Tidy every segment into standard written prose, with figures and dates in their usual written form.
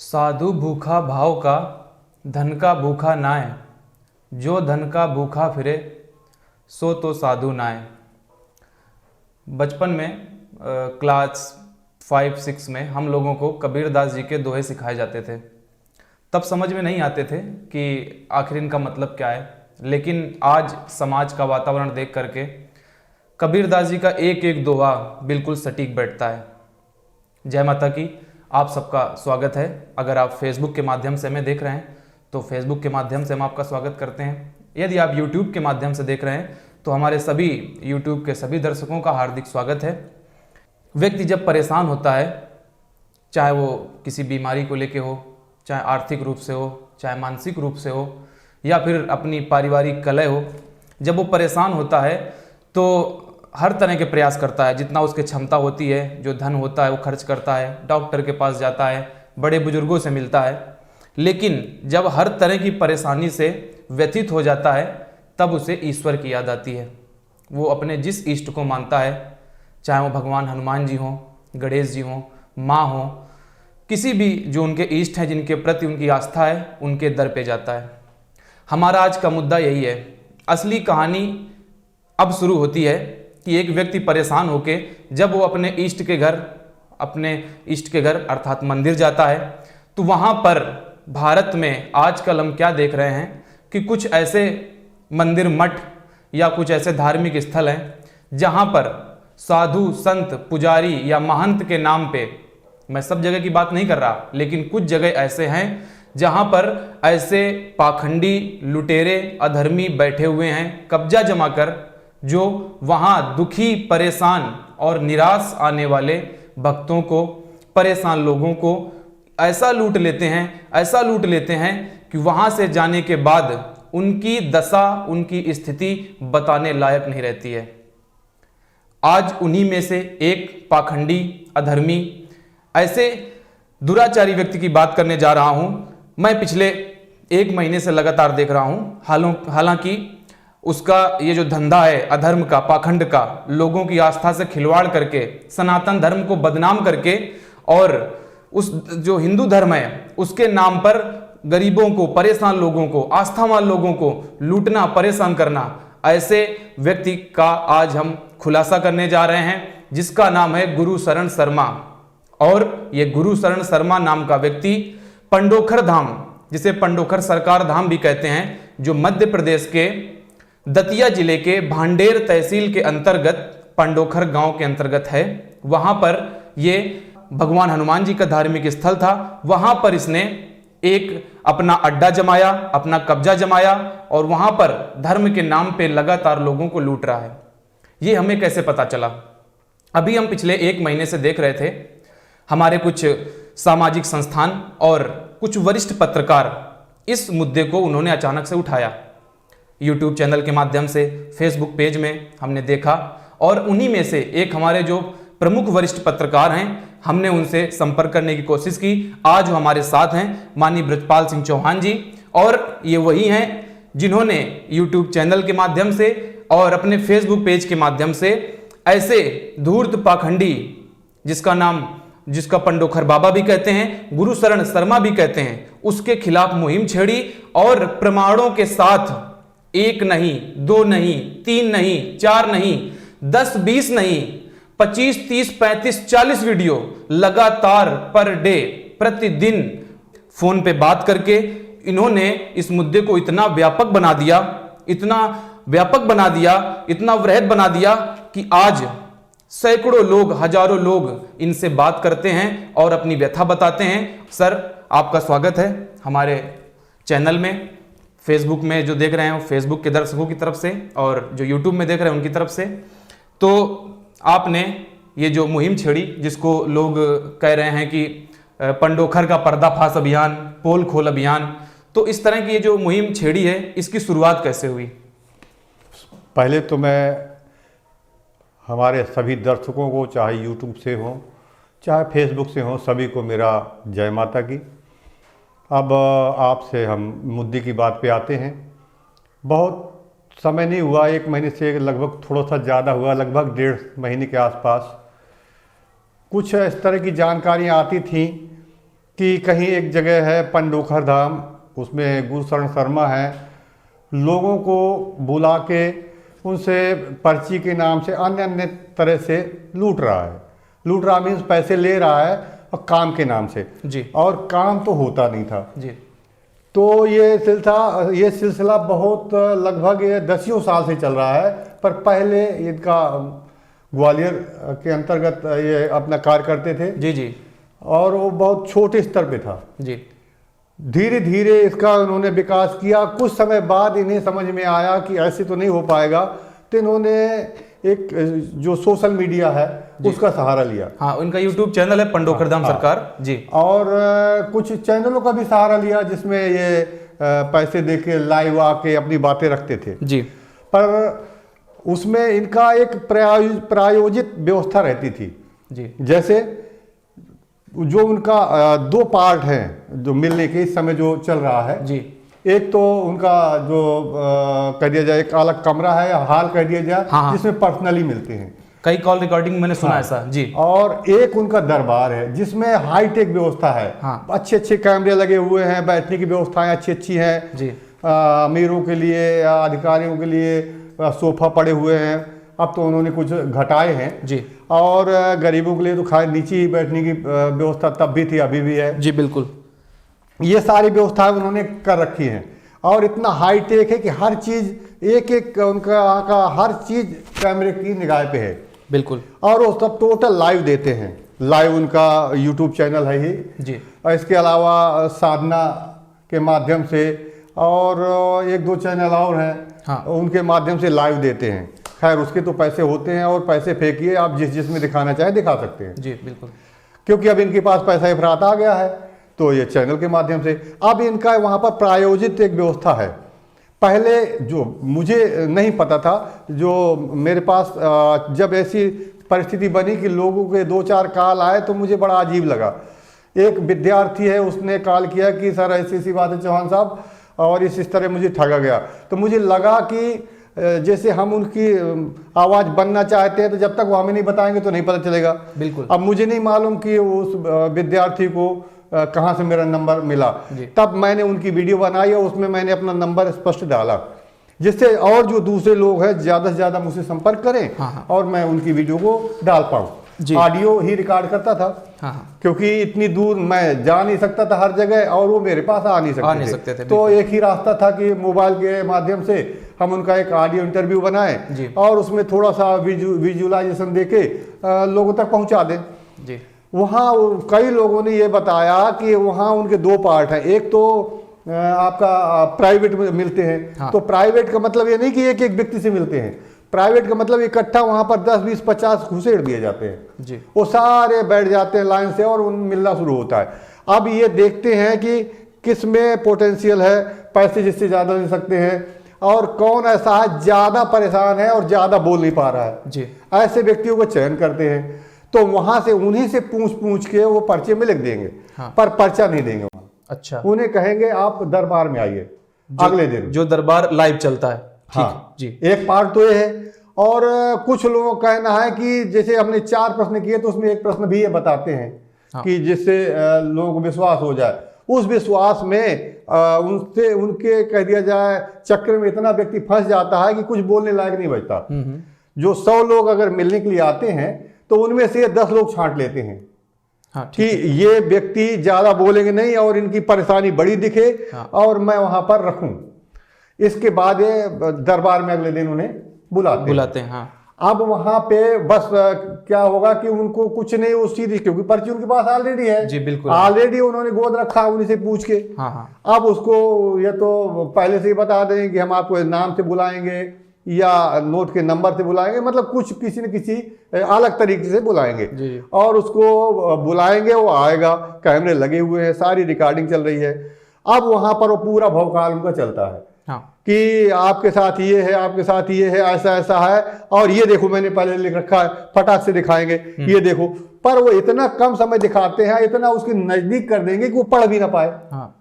साधु भूखा भाव का, धन का भूखा नाय। जो धन का भूखा फिरे, सो तो साधु नाय। बचपन में क्लास 5-6 में हम लोगों को कबीरदास जी के दोहे सिखाए जाते थे। तब समझ में नहीं आते थे कि आखिर इनका मतलब क्या है, लेकिन आज समाज का वातावरण देख करके कबीरदास जी का एक एक दोहा बिल्कुल सटीक बैठता है। जय माता की। आप सबका स्वागत है। अगर आप फेसबुक के माध्यम से हमें देख रहे हैं तो फेसबुक के माध्यम से हम आपका स्वागत करते हैं। यदि आप यूट्यूब के माध्यम से देख रहे हैं तो हमारे सभी यूट्यूब के सभी दर्शकों का हार्दिक स्वागत है। व्यक्ति जब परेशान होता है, चाहे वो किसी बीमारी को लेके हो, चाहे आर्थिक रूप से हो, चाहे मानसिक रूप से हो, या फिर अपनी पारिवारिक कलह हो, जब वो परेशान होता है तो हर तरह के प्रयास करता है। जितना उसकी क्षमता होती है, जो धन होता है वो खर्च करता है, डॉक्टर के पास जाता है, बड़े बुजुर्गों से मिलता है। लेकिन जब हर तरह की परेशानी से व्यथित हो जाता है तब उसे ईश्वर की याद आती है। वो अपने जिस इष्ट को मानता है, चाहे वो भगवान हनुमान जी हों, गणेश जी हों, माँ हों, किसी भी जो उनके इष्ट हैं, जिनके प्रति उनकी आस्था है, उनके दर पे जाता है। हमारा आज का मुद्दा यही है। असली कहानी अब शुरू होती है कि एक व्यक्ति परेशान होके जब वो अपने इष्ट के घर अर्थात मंदिर जाता है तो वहाँ पर भारत में आजकल हम क्या देख रहे हैं कि कुछ ऐसे मंदिर मठ या कुछ ऐसे धार्मिक स्थल हैं जहाँ पर साधु संत पुजारी या महंत के नाम पे, मैं सब जगह की बात नहीं कर रहा, लेकिन कुछ जगह ऐसे हैं जहाँ पर ऐसे पाखंडी लुटेरे अधर्मी बैठे हुए हैं कब्जा जमा कर, जो वहाँ दुखी परेशान और निराश आने वाले भक्तों को, परेशान लोगों को ऐसा लूट लेते हैं कि वहाँ से जाने के बाद उनकी दशा, उनकी स्थिति बताने लायक नहीं रहती है। आज उन्हीं में से एक पाखंडी अधर्मी ऐसे दुराचारी व्यक्ति की बात करने जा रहा हूं। मैं पिछले 1 महीने से लगातार देख रहा हूं। हालांकि उसका ये जो धंधा है अधर्म का, पाखंड का, लोगों की आस्था से खिलवाड़ करके, सनातन धर्म को बदनाम करके और उस जो हिंदू धर्म है उसके नाम पर गरीबों को, परेशान लोगों को, आस्थावान लोगों को लूटना, परेशान करना, ऐसे व्यक्ति का आज हम खुलासा करने जा रहे हैं, जिसका नाम है गुरुशरण शर्मा। और ये गुरुशरण शर्मा नाम का व्यक्ति पंडोखर धाम, जिसे पंडोखर सरकार धाम भी कहते हैं, जो मध्य प्रदेश के दतिया जिले के भांडेर तहसील के अंतर्गत पंडोखर गांव के अंतर्गत है। वहां पर ये भगवान हनुमान जी का धार्मिक स्थल था। वहां पर इसने एक अपना अड्डा जमाया, अपना कब्जा जमाया और वहां पर धर्म के नाम पे लगातार लोगों को लूट रहा है। ये हमें कैसे पता चला? अभी हम पिछले 1 महीने से देख रहे थे, हमारे कुछ सामाजिक संस्थान और कुछ वरिष्ठ पत्रकार इस मुद्दे को उन्होंने अचानक से उठाया। यूट्यूब चैनल के माध्यम से, फेसबुक पेज में हमने देखा और उन्हीं में से एक हमारे जो प्रमुख वरिष्ठ पत्रकार हैं, हमने उनसे संपर्क करने की कोशिश की। आज वो हमारे साथ हैं माननीय ब्रजपाल सिंह चौहान जी, और ये वही हैं जिन्होंने यूट्यूब चैनल के माध्यम से और अपने फेसबुक पेज के माध्यम से ऐसे धूर्त पाखंडी, जिसका पंडोखर बाबा भी कहते हैं, गुरुशरण शर्मा भी कहते हैं, उसके खिलाफ मुहिम छेड़ी और प्रमाणों के साथ 1 नहीं, 2 नहीं, 3 नहीं, 4 नहीं, 10, 20 नहीं, 25, 30, 35, 40 वीडियो लगातार पर डे, प्रतिदिन फोन पे बात करके इन्होंने इस मुद्दे को इतना व्यापक बना दिया, इतना वृहद बना दिया कि आज सैकड़ों लोग, हजारों लोग इनसे बात करते हैं और अपनी व्यथा बताते हैं। सर, आपका स्वागत है हमारे चैनल में। फेसबुक में जो देख रहे हैं, फेसबुक के दर्शकों की तरफ से, और जो यूट्यूब में देख रहे हैं उनकी तरफ से, तो आपने ये जो मुहिम छेड़ी, जिसको लोग कह रहे हैं कि पंडोखर का पर्दाफाश अभियान, पोल खोल अभियान, तो इस तरह की ये जो मुहिम छेड़ी है, इसकी शुरुआत कैसे हुई? पहले तो मैं हमारे सभी दर्शकों को, चाहे यूट्यूब से हो चाहे फेसबुक से हो, सभी को मेरा जय माता की। अब आपसे हम मुद्दे की बात पे आते हैं। बहुत समय नहीं हुआ, 1 महीने से लगभग थोड़ा सा ज़्यादा हुआ, लगभग 1.5 महीने के आसपास कुछ इस तरह की जानकारियाँ आती थीं कि कहीं एक जगह है पंडोखर धाम, उसमें गुरुशरण शर्मा है, लोगों को बुला के उनसे पर्ची के नाम से अन्य अन्य तरह से लूट रहा मीन्स पैसे ले रहा है और काम के नाम से जी, और काम तो होता नहीं था जी, तो ये सिलसिला बहुत लगभग 10 साल से चल रहा है। पर पहले इनका ग्वालियर के अंतर्गत ये अपना कार्य करते थे जी, जी, और वो बहुत छोटे स्तर पे था। जी, धीरे धीरे इसका उन्होंने विकास किया। कुछ समय बाद इन्हें समझ में आया कि ऐसे तो नहीं हो पाएगा, तो इन्होंने एक जो सोशल मीडिया है उसका सहारा लिया। हाँ, उनका यूट्यूब चैनल है पंडोखर धाम सरकार जी, और कुछ चैनलों का भी सहारा लिया जिसमें ये पैसे देके लाइव आके अपनी बातें रखते थे जी, पर उसमें इनका एक प्रायोजित व्यवस्था रहती थी। जी, जैसे जो उनका 2 पार्ट हैं जो मिलने के इस समय जो चल रहा है जी, एक तो उनका जो कह दिया जाए एक अलग कमरा है या हॉल कह दिया जाए, हाँ, हाँ। जिसमें पर्सनली मिलते हैं, कई कॉल रिकॉर्डिंग मैंने सुना हाँ। ऐसा जी, और एक उनका दरबार है जिसमें हाईटेक व्यवस्था है, हाँ। अच्छे अच्छे कैमरे लगे हुए हैं, बैठने की व्यवस्थाएं अच्छी अच्छी हैं जी, अमीरों के लिए या अधिकारियों के लिए सोफा पड़े हुए हैं। अब तो उन्होंने कुछ घटाए हैं जी, और गरीबों के लिए तो खैर नीचे ही बैठने की व्यवस्था तब भी थी, अभी भी है। जी, बिल्कुल, ये सारी व्यवस्थाएं उन्होंने कर रखी हैं और इतना हाईटेक है कि हर चीज एक उनका का हर चीज कैमरे की निगाह पे है, बिल्कुल, और वो सब टोटल लाइव देते हैं। लाइव उनका यूट्यूब चैनल है ही, जी, और इसके अलावा साधना के माध्यम से और 1-2 चैनल और हैं, हाँ। उनके माध्यम से लाइव देते हैं। खैर उसके तो पैसे होते हैं और पैसे फेंकिए, आप जिसमें दिखाना चाहे दिखा सकते हैं, जी, बिल्कुल, क्योंकि अब इनके पास पैसा इफरात आ गया है तो ये चैनल के माध्यम से। अब इनका वहाँ पर प्रायोजित एक व्यवस्था है। पहले जो मुझे नहीं पता था, जो मेरे पास जब ऐसी परिस्थिति बनी कि लोगों के 2-4 कॉल आए तो मुझे बड़ा अजीब लगा। एक विद्यार्थी है, उसने कॉल किया कि सर ऐसी ऐसी बात है चौहान साहब, और इस तरह मुझे ठगा गया। तो मुझे लगा कि जैसे हम उनकी आवाज़ बनना चाहते हैं तो जब तक वो हमें नहीं बताएंगे तो नहीं पता चलेगा। बिल्कुल, अब मुझे नहीं मालूम कि उस विद्यार्थी को कहाँ से मेरा नंबर मिला। तब मैंने उनकी वीडियो बनाई और उसमें मैंने अपना नंबर स्पष्ट डाला, जिससे और जो दूसरे लोग हैं ज़्यादा से ज़्यादा मुझसे संपर्क करें, हाँ। और मैं उनकी वीडियो को डाल पाऊँ। जी। ऑडियो ही रिकॉर्ड करता था, हाँ, क्योंकि इतनी दूर मैं जा नहीं सकता था हर जगह और वो मेरे पास आ नहीं सकते थे। तो एक ही रास्ता था कि मोबाइल के माध्यम से हम उनका एक ऑडियो इंटरव्यू बनाएं और उसमें थोड़ा सा विजुअलाइजेशन देके लोगों तक पहुंचा दें जी। वहाँ कई लोगों ने ये बताया कि वहाँ उनके 2 पार्ट हैं। एक तो आपका प्राइवेट में मिलते हैं, हाँ। तो प्राइवेट का मतलब ये नहीं कि एक एक व्यक्ति से मिलते हैं, प्राइवेट का मतलब इकट्ठा वहाँ पर 10, 20, 50 घुसेड़ दिए जाते हैं जी। वो सारे बैठ जाते हैं लाइन से और उन मिलना शुरू होता है। अब ये देखते हैं कि किस में पोटेंशियल है, पैसे जिससे ज़्यादा ले सकते हैं, और कौन ऐसा है ज़्यादा परेशान है और ज़्यादा बोल नहीं पा रहा है जी। ऐसे व्यक्तियों को चयन करते हैं। तो वहाँ से उन्हीं से पूछ के वो पर्चे में लिख देंगे, हाँ। पर पर्चा नहीं देंगे वहाँ। अच्छा, उन्हें कहेंगे आप दरबार में आइए अगले दिन, जो दरबार लाइव चलता है। ठीक हाँ जी। एक पार्ट तो ये है। और कुछ लोगों का कहना है कि जैसे हमने 4 प्रश्न किए तो उसमें एक प्रश्न भी ये बताते हैं, हाँ। कि जिससे लोगों को विश्वास हो जाए। उस विश्वास में उनके कह दिया जाए चक्र में इतना व्यक्ति फंस जाता है कि कुछ बोलने लायक नहीं बचता। जो 100 लोग अगर मिलने के लिए आते हैं तो उनमें से 10 लोग छांट लेते हैं, हाँ, कि ये व्यक्ति ज्यादा बोलेंगे नहीं और इनकी परेशानी बड़ी दिखे, हाँ। और मैं वहां पर रखूं। इसके बाद ये दरबार में अगले दिन उन्हें बुलाते हैं। हाँ। अब वहां पे बस क्या होगा कि उनको कुछ नहीं उस चीज, क्योंकि पर्ची उनके पास ऑलरेडी है जी, बिल्कुल। ऑलरेडी उन्होंने गोद रखा उन्हीं से पूछ के। हाँ, हाँ। अब उसको ये तो पहले से ही बता दें कि हम आपको नाम से बुलाएंगे या नोट के नंबर से बुलाएंगे, मतलब कुछ किसी न किसी अलग तरीके से बुलाएंगे जी। और उसको बुलाएंगे, वो आएगा, कैमरे लगे हुए हैं, सारी रिकॉर्डिंग चल रही है। अब वहां पर वो पूरा भवकाल उनका चलता है, हाँ। कि आपके साथ ये है, आपके साथ ये है, ऐसा ऐसा है, और ये देखो मैंने पहले लिख रखा है, फटाक से दिखाएंगे, ये देखो। पर वो इतना कम समय दिखाते हैं, इतना उसके नजदीक कर देंगे कि वो पढ़ भी ना पाए। हाँ।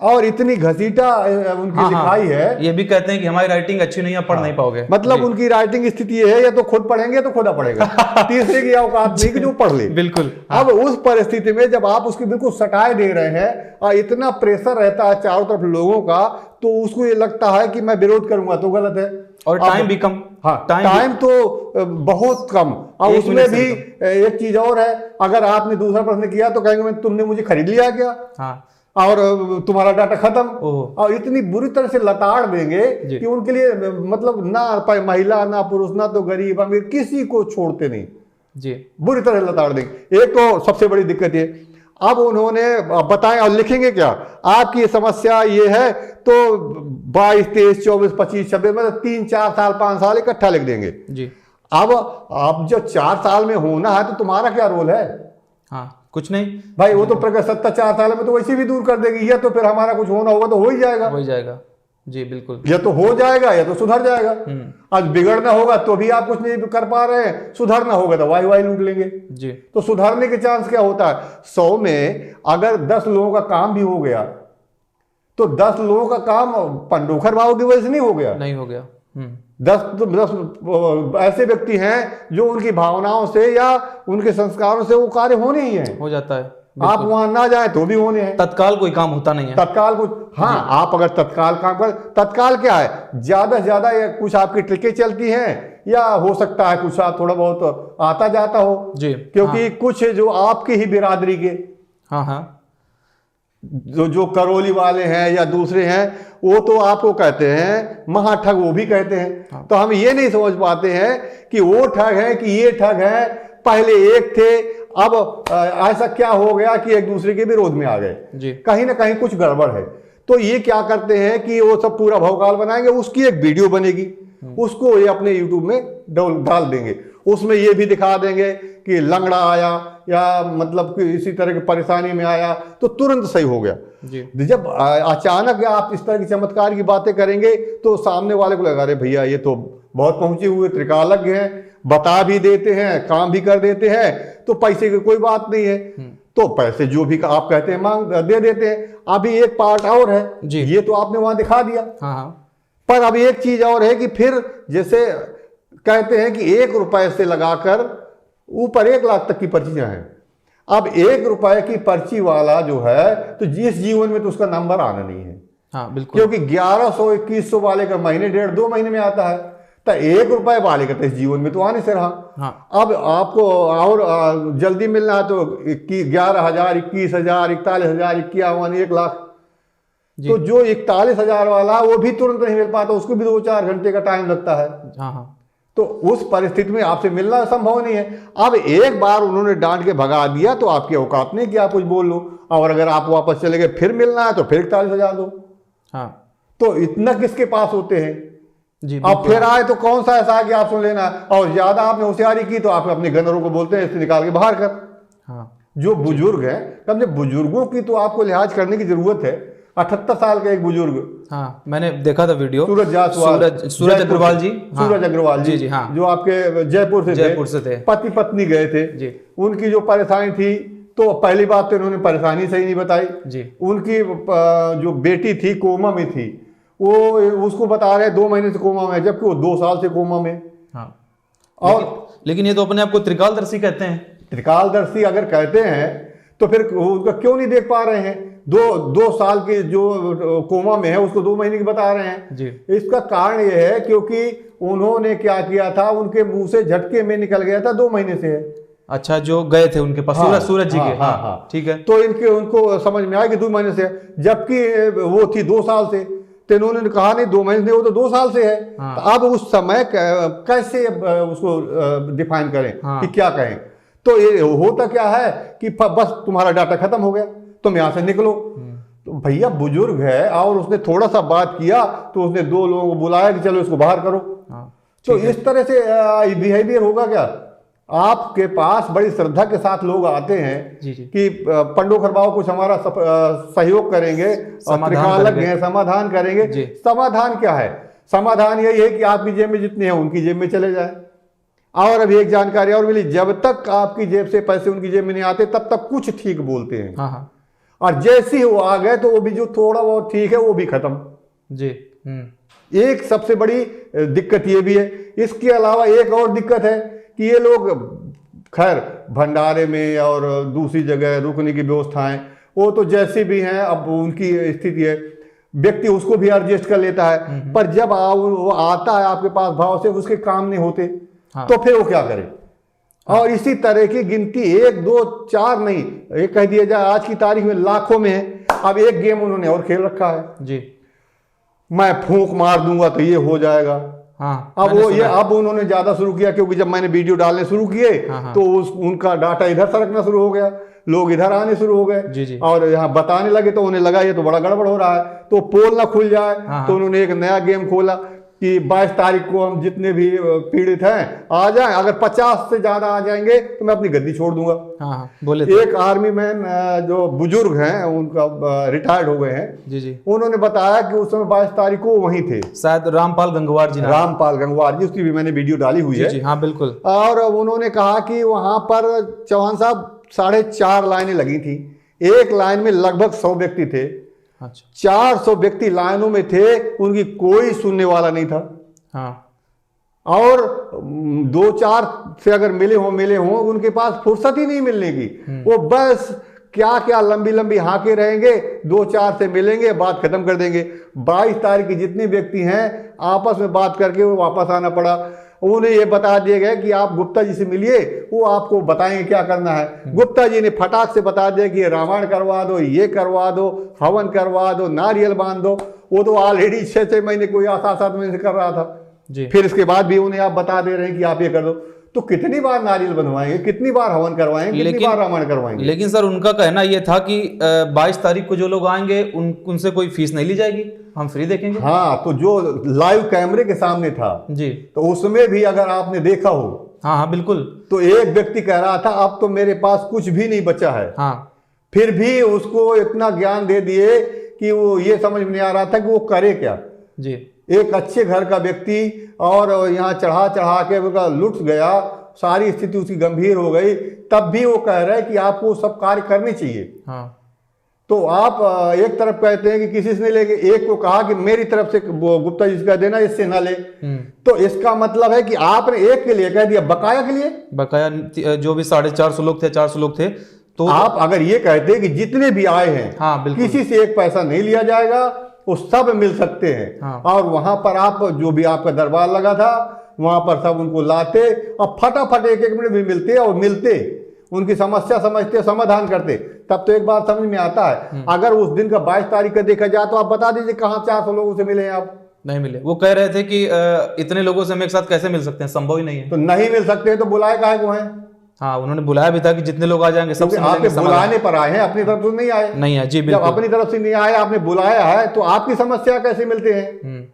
और इतनी घसीटा उनकी हाँ, लिखाई है। ये भी कहते हैं कि हमारी राइटिंग अच्छी नहीं है, पढ़ नहीं पाओगे। मतलब उनकी राइटिंग स्थिति ये है, या तो खुद पढ़ेंगे या तो खुदा पढ़ेगा, तीसरे की औकात नहीं कि जो पढ़ ले। बिल्कुल। अब उस परिस्थिति में जब आप उसकी बिल्कुल सटाए दे रहे हैं और इतना प्रेशर रहता है चारों तरफ लोगों का, तो उसको ये लगता है कि मैं विरोध करूंगा तो गलत है। और टाइम भी कम। हाँ, टाइम तो बहुत कम। और उसमें भी एक चीज और है, अगर आपने दूसरा प्रश्न किया तो कहेंगे तुमने मुझे खरीद लिया क्या, हाँ, और तुम्हारा डाटा खत्म। ओह। और इतनी बुरी तरह से लताड़ देंगे कि उनके लिए मतलब ना महिला ना पुरुष ना तो गरीब अमीर किसी को छोड़ते नहीं जी, बुरी तरह लताड़ देंगे। एक तो सबसे बड़ी दिक्कत ये, अब उन्होंने बताया और लिखेंगे क्या, आपकी समस्या ये है तो 22, 23, 24, 25, 26 मतलब 3, 4 साल 5 साल इकट्ठा लिख देंगे जी। अब जो 4 साल में होना है तो तुम्हारा क्या रोल है? हाँ, कुछ नहीं भाई, वो तो प्रगति सत्ता 4 साल में तो वैसे भी दूर कर देगी, या तो फिर हमारा कुछ होना होगा तो हो ही जाएगा। हो ही जाएगा जी, बिल्कुल। या तो हो जाएगा या तो सुधर जाएगा। आज बिगड़ना होगा तो भी आप कुछ नहीं कर पा रहे हैं, सुधरना होगा तो वाई लूट लेंगे जी। तो सुधरने के चांस क्या होता है? 100 में अगर 10 लोगों का काम भी हो गया तो 10 लोगों का काम पंडोखर बाबू की वजह से नहीं हो गया, नहीं हो गया। 10 ऐसे व्यक्ति हैं जो उनकी भावनाओं से या उनके संस्कारों से वो कार्य होने ही है। हो जाता है। आप वहां ना जाए तो भी होने हैं। तत्काल कोई काम होता नहीं है। तत्काल कुछ, हाँ, आप अगर तत्काल काम कर, तत्काल क्या है, ज्यादा से ज्यादा कुछ आपकी ट्रिकें चलती हैं, या हो सकता है कुछ आप थोड़ा बहुत आता जाता हो जी, क्योंकि कुछ जो आपकी ही बिरादरी के, हाँ हाँ, जो करौली वाले हैं या दूसरे हैं, वो तो आपको कहते हैं महाठग, वो भी कहते हैं। हाँ। तो हम ये नहीं समझ पाते हैं कि वो ठग है कि ये ठग है, पहले एक थे, अब ऐसा क्या हो गया कि एक दूसरे के विरोध में आ गए जी। कहीं ना कहीं कुछ गड़बड़ है। तो ये क्या करते हैं कि वो सब पूरा भौकाल बनाएंगे, उसकी एक वीडियो बनेगी, उसको ये अपने यूट्यूब में डाल देंगे, उसमें ये भी दिखा देंगे कि लंगड़ा आया या मतलब कि इसी तरह की परेशानी में आया तो तुरंत सही हो गया जी। जब अचानक आप इस तरह की चमत्कार की बातें करेंगे तो सामने वाले को लगा, अरे भैया ये तो बहुत पहुंचे हुए त्रिकालज्ञ हैं, बता भी देते हैं, काम भी कर देते हैं, तो पैसे की कोई बात नहीं है, तो पैसे जो भी आप कहते हैं मांग दे देते हैं। अभी एक पार्ट और है जी। ये तो आपने वहां दिखा दिया, हाँ हाँ, पर अभी एक चीज और है कि फिर जैसे कहते हैं कि 1 रुपए से लगाकर ऊपर 1 लाख तक की पर्चियां हैं। अब 1 रुपए की पर्ची वाला जो है तो जिस जीवन में तो उसका नंबर आना नहीं है, हाँ बिल्कुल, क्योंकि 1100 2100 वाले का महीने 1.5-2 महीने में आता है, तो 1 रुपए वाले का तो इस जीवन में तो आने से रहा। हाँ। अब आपको और जल्दी मिलना है तो 11,000, 21,000, 41,000, 51, 1 लाख, तो जो 41,000 वाला वो भी तुरंत नहीं मिल पाता, उसको भी 2-4 घंटे का टाइम लगता है। हाँ हाँ, तो उस परिस्थिति में आपसे मिलना संभव नहीं है। अब एक बार उन्होंने डांट के भगा दिया तो आपकी औकात नहीं कि आप कुछ बोल लो, और अगर आप वापस चले गए फिर मिलना है तो फिर 41,000 दो। हाँ तो इतना किसके पास होते हैं जी। अब फिर आए तो कौन सा ऐसा है कि आप सुन लेना, और ज्यादा आपने होशियारी की तो आप अपने गनरों को बोलते हैं इससे निकाल के बाहर कर। हाँ, जो बुजुर्ग हैं, कम से बुजुर्गों की तो आपको लिहाज करने की जरूरत है। 78 साल का एक बुजुर्ग, हाँ मैंने देखा था वीडियो, सूरज जायसवाल, सूरज अग्रवाल जी, हाँ, सूरज अग्रवाल जी जी, हाँ, जो आपके जयपुर से थे, पति पत्नी गए थे जी। उनकी जो परेशानी थी, तो पहली बात तो इन्होंने परेशानी सही नहीं बताई जी। उनकी जो बेटी थी कोमा में थी, वो उसको बता रहे 2 महीने से कोमा में है, जबकि वो 2 साल से कोमा में। हाँ, और लेकिन ये तो अपने आप को त्रिकालदर्शी कहते हैं। त्रिकालदर्शी अगर कहते हैं तो फिर उनका क्यों नहीं देख पा रहे हैं? 2 साल के जो कोमा में है उसको 2 महीने की बता रहे हैं जी। इसका कारण यह है क्योंकि उन्होंने क्या किया था, उनके मुंह से झटके में निकल गया था 2 महीने से है। अच्छा, जो गए थे उनके पास, हाँ, सूरज जी के, हाँ, हाँ ठीक है। तो उनको समझ में आया कि 2 महीने से है, जबकि वो थी 2 साल से, तो इन्होंने कहा नहीं 2 महीने से, वो तो 2 साल से है। हाँ। तो अब उस समय कैसे उसको डिफाइन करें कि क्या कहें? तो ये होता क्या है कि बस तुम्हारा डाटा खत्म हो गया, तुम यहां से निकलो। तो भैया बुजुर्ग है और उसने थोड़ा सा बात किया तो उसने 2 लोगों को बुलाया कि चलो इसको बाहर करो। तो इस तरह से बिहेवियर होगा क्या? आपके पास बड़ी श्रद्धा के साथ लोग आते हैं जी जी। कि पंडोखर बाबू कुछ हमारा सहयोग करेंगे, त्रिकालज्ञ हैं, समाधान करेंगे। समाधान क्या है? समाधान यही है कि आपकी जेब में जितने हैं उनकी जेब में चले जाए। और अभी एक जानकारी और मिली, जब तक आपकी जेब से पैसे उनकी जेब में नहीं आते तब तक कुछ ठीक बोलते हैं। हाँ हाँ। और जैसे ही वो आ गए तो वो भी जो थोड़ा बहुत ठीक है वो भी खत्म। जी। एक सबसे बड़ी दिक्कत ये भी है। इसके अलावा एक और दिक्कत है कि ये लोग खैर भंडारे में और दूसरी जगह रुकने की व्यवस्थाएं वो तो जैसी भी हैं, अब उनकी स्थिति है, व्यक्ति उसको भी एडजस्ट कर लेता है। पर जब वो आता है आपके पास भाव से, उसके काम नहीं होते, हाँ। तो फिर वो क्या करे। और इसी तरह की गिनती 1 2 4 नहीं, एक कह दिया जाए आज की तारीख में लाखों में है। अब एक गेम उन्होंने और खेल रखा है जी, मैं फूंक मार दूंगा तो ये हो जाएगा। हाँ। अब वो ये अब उन्होंने ज्यादा शुरू किया, क्योंकि जब मैंने वीडियो डालने शुरू किए हाँ। तो उनका डाटा इधर सरकना शुरू हो गया, लोग इधर आने शुरू हो गए। जी, जी। और यहाँ बताने लगे तो उन्हें लगा ये तो बड़ा गड़बड़ हो रहा है, तो पोल ना खुल जाए। हाँ। तो उन्होंने एक नया गेम खोला कि 22 तारीख को हम जितने भी पीड़ित हैं आ जाएं, अगर 50 से ज्यादा आ जाएंगे तो मैं अपनी गद्दी छोड़ दूंगा। हाँ, बोले थे। एक आर्मी मैन जो बुजुर्ग हैं, उनका रिटायर्ड हो गए हैं, जी, जी। उन्होंने बताया कि उस समय 22 तारीख को वहीं थे, शायद रामपाल गंगवार जी। रामपाल गंगवार जी, उसकी भी मैंने वीडियो डाली हुई जी, है। जी, हाँ, बिल्कुल। और उन्होंने कहा कि वहां पर चौहान साहब 4.5 लाइनें लगी थी, एक लाइन में लगभग 100 व्यक्ति थे। अच्छा। 400 व्यक्ति लाइनों में थे, उनकी कोई सुनने वाला नहीं था। हाँ। और 2-4 से अगर मिले हों उनके पास फुर्सत ही नहीं मिलने की, वो बस क्या क्या लंबी लंबी हाके रहेंगे, 2-4 से मिलेंगे, बात खत्म कर देंगे। 22 तारीख की जितने व्यक्ति हैं आपस में बात करके वो वापस आना पड़ा। उन्हें ये बता दिया गया कि आप गुप्ता जी से मिलिए, वो आपको बताएंगे क्या करना है। गुप्ता जी ने फटाक से बता दिया कि रामायण करवा दो, ये करवा दो, हवन करवा दो, नारियल बांध दो। वो तो ऑलरेडी 6-6 महीने कोई 7-7 महीने से कर रहा था जी। फिर इसके बाद भी उन्हें आप बता दे रहे हैं कि आप ये कर दो। तो कितनी बार नारियल बनवाएंगे, कितनी बार हवन करवाएंगे, कितनी बार रामायण करवाएंगे। लेकिन सर उनका कहना यह था कि 22 तारीख को जो लोग आएंगे उनसे कोई फीस नहीं ली जाएगी, हम फ्री देखेंगे। हाँ, तो जो लाइव कैमरे के सामने था जी, तो उसमें भी अगर आपने देखा हो, हाँ, हाँ, बिल्कुल। तो एक व्यक्ति कह रहा था अब तो मेरे पास कुछ भी नहीं बचा है। हाँ। फिर भी उसको इतना ज्ञान दे दिए कि वो ये समझ में नहीं आ रहा था कि वो करे क्या। जी। एक अच्छे घर का व्यक्ति और यहाँ चढ़ा चढ़ा के उसका लुट गया, सारी स्थिति उसकी गंभीर हो गई, तब भी वो कह रहे हैं कि आपको सब कार्य करने चाहिए। हाँ। तो आप एक तरफ कहते हैं कि किसी से नहीं लेंगे, एक को कहा कि मेरी तरफ से गुप्ता जी से कह देना इससे ना ले। तो इसका मतलब है कि आपने एक के लिए कह दिया, बकाया के लिए। बकाया जो भी 450 लोग थे, 400 लोग थे, तो आप अगर ये कहते हैं कि जितने भी आए हैं, हाँ, बिल्कुल, किसी से एक पैसा नहीं लिया जाएगा, वो सब मिल सकते हैं। हाँ। और वहां पर आप जो भी आपका दरबार लगा था वहां पर सब उनको लाते और फटाफट 1-1 मिनट भी मिलते और मिलते, उनकी समस्या समझते, समाधान करते। तब तो एक बात समझ में आता है। अगर उस दिन का 22 तारीख का देखा जाए तो आप बता दीजिए कहाँ 400 लोगों से मिले हैं आप। नहीं मिले। वो कह रहे थे कि इतने लोगों से हम एक साथ कैसे मिल सकते हैं, संभव ही नहीं है। तो नहीं मिल सकते तो बुलाए काहे को हैं। हाँ, उन्होंने बुलाया भी था कि जितने लोग आ जाएंगे सबसे आपके बुलाने पर आए हैं, अपनी तरफ से नहीं आए। नहीं है जी, जब बिल्कुल। अपनी तरफ से नहीं आए, आपने बुलाया है, तो आपकी समस्या कैसे मिलते हैं।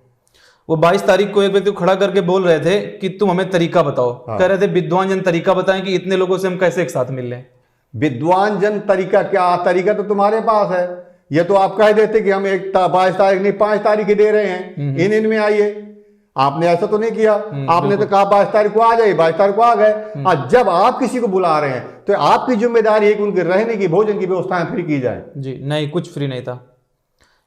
वो 22 तारीख को एक व्यक्ति को खड़ा करके बोल रहे थे कि तुम हमें तरीका बताओ। हाँ। कह रहे थे विद्वान जन तरीका बताएं कि इतने लोगों से हम कैसे एक साथ मिल लें। विद्वान जन तरीका क्या, तरीका तो तुम्हारे पास है। ये तो आप कह देते कि हम 22 तारीख नहीं 5 तारीख ही दे रहे हैं, इन में आइए। आपने ऐसा तो नहीं किया। आपने तो कहा 22 तारीख को आ जाइए, 22 तारीख को आ गए। और जब आप किसी को बुला रहे हैं तो आपकी जिम्मेदारी है कि उनके रहने की, भोजन की व्यवस्थाएं फ्री की जाए। जी नहीं, कुछ फ्री नहीं था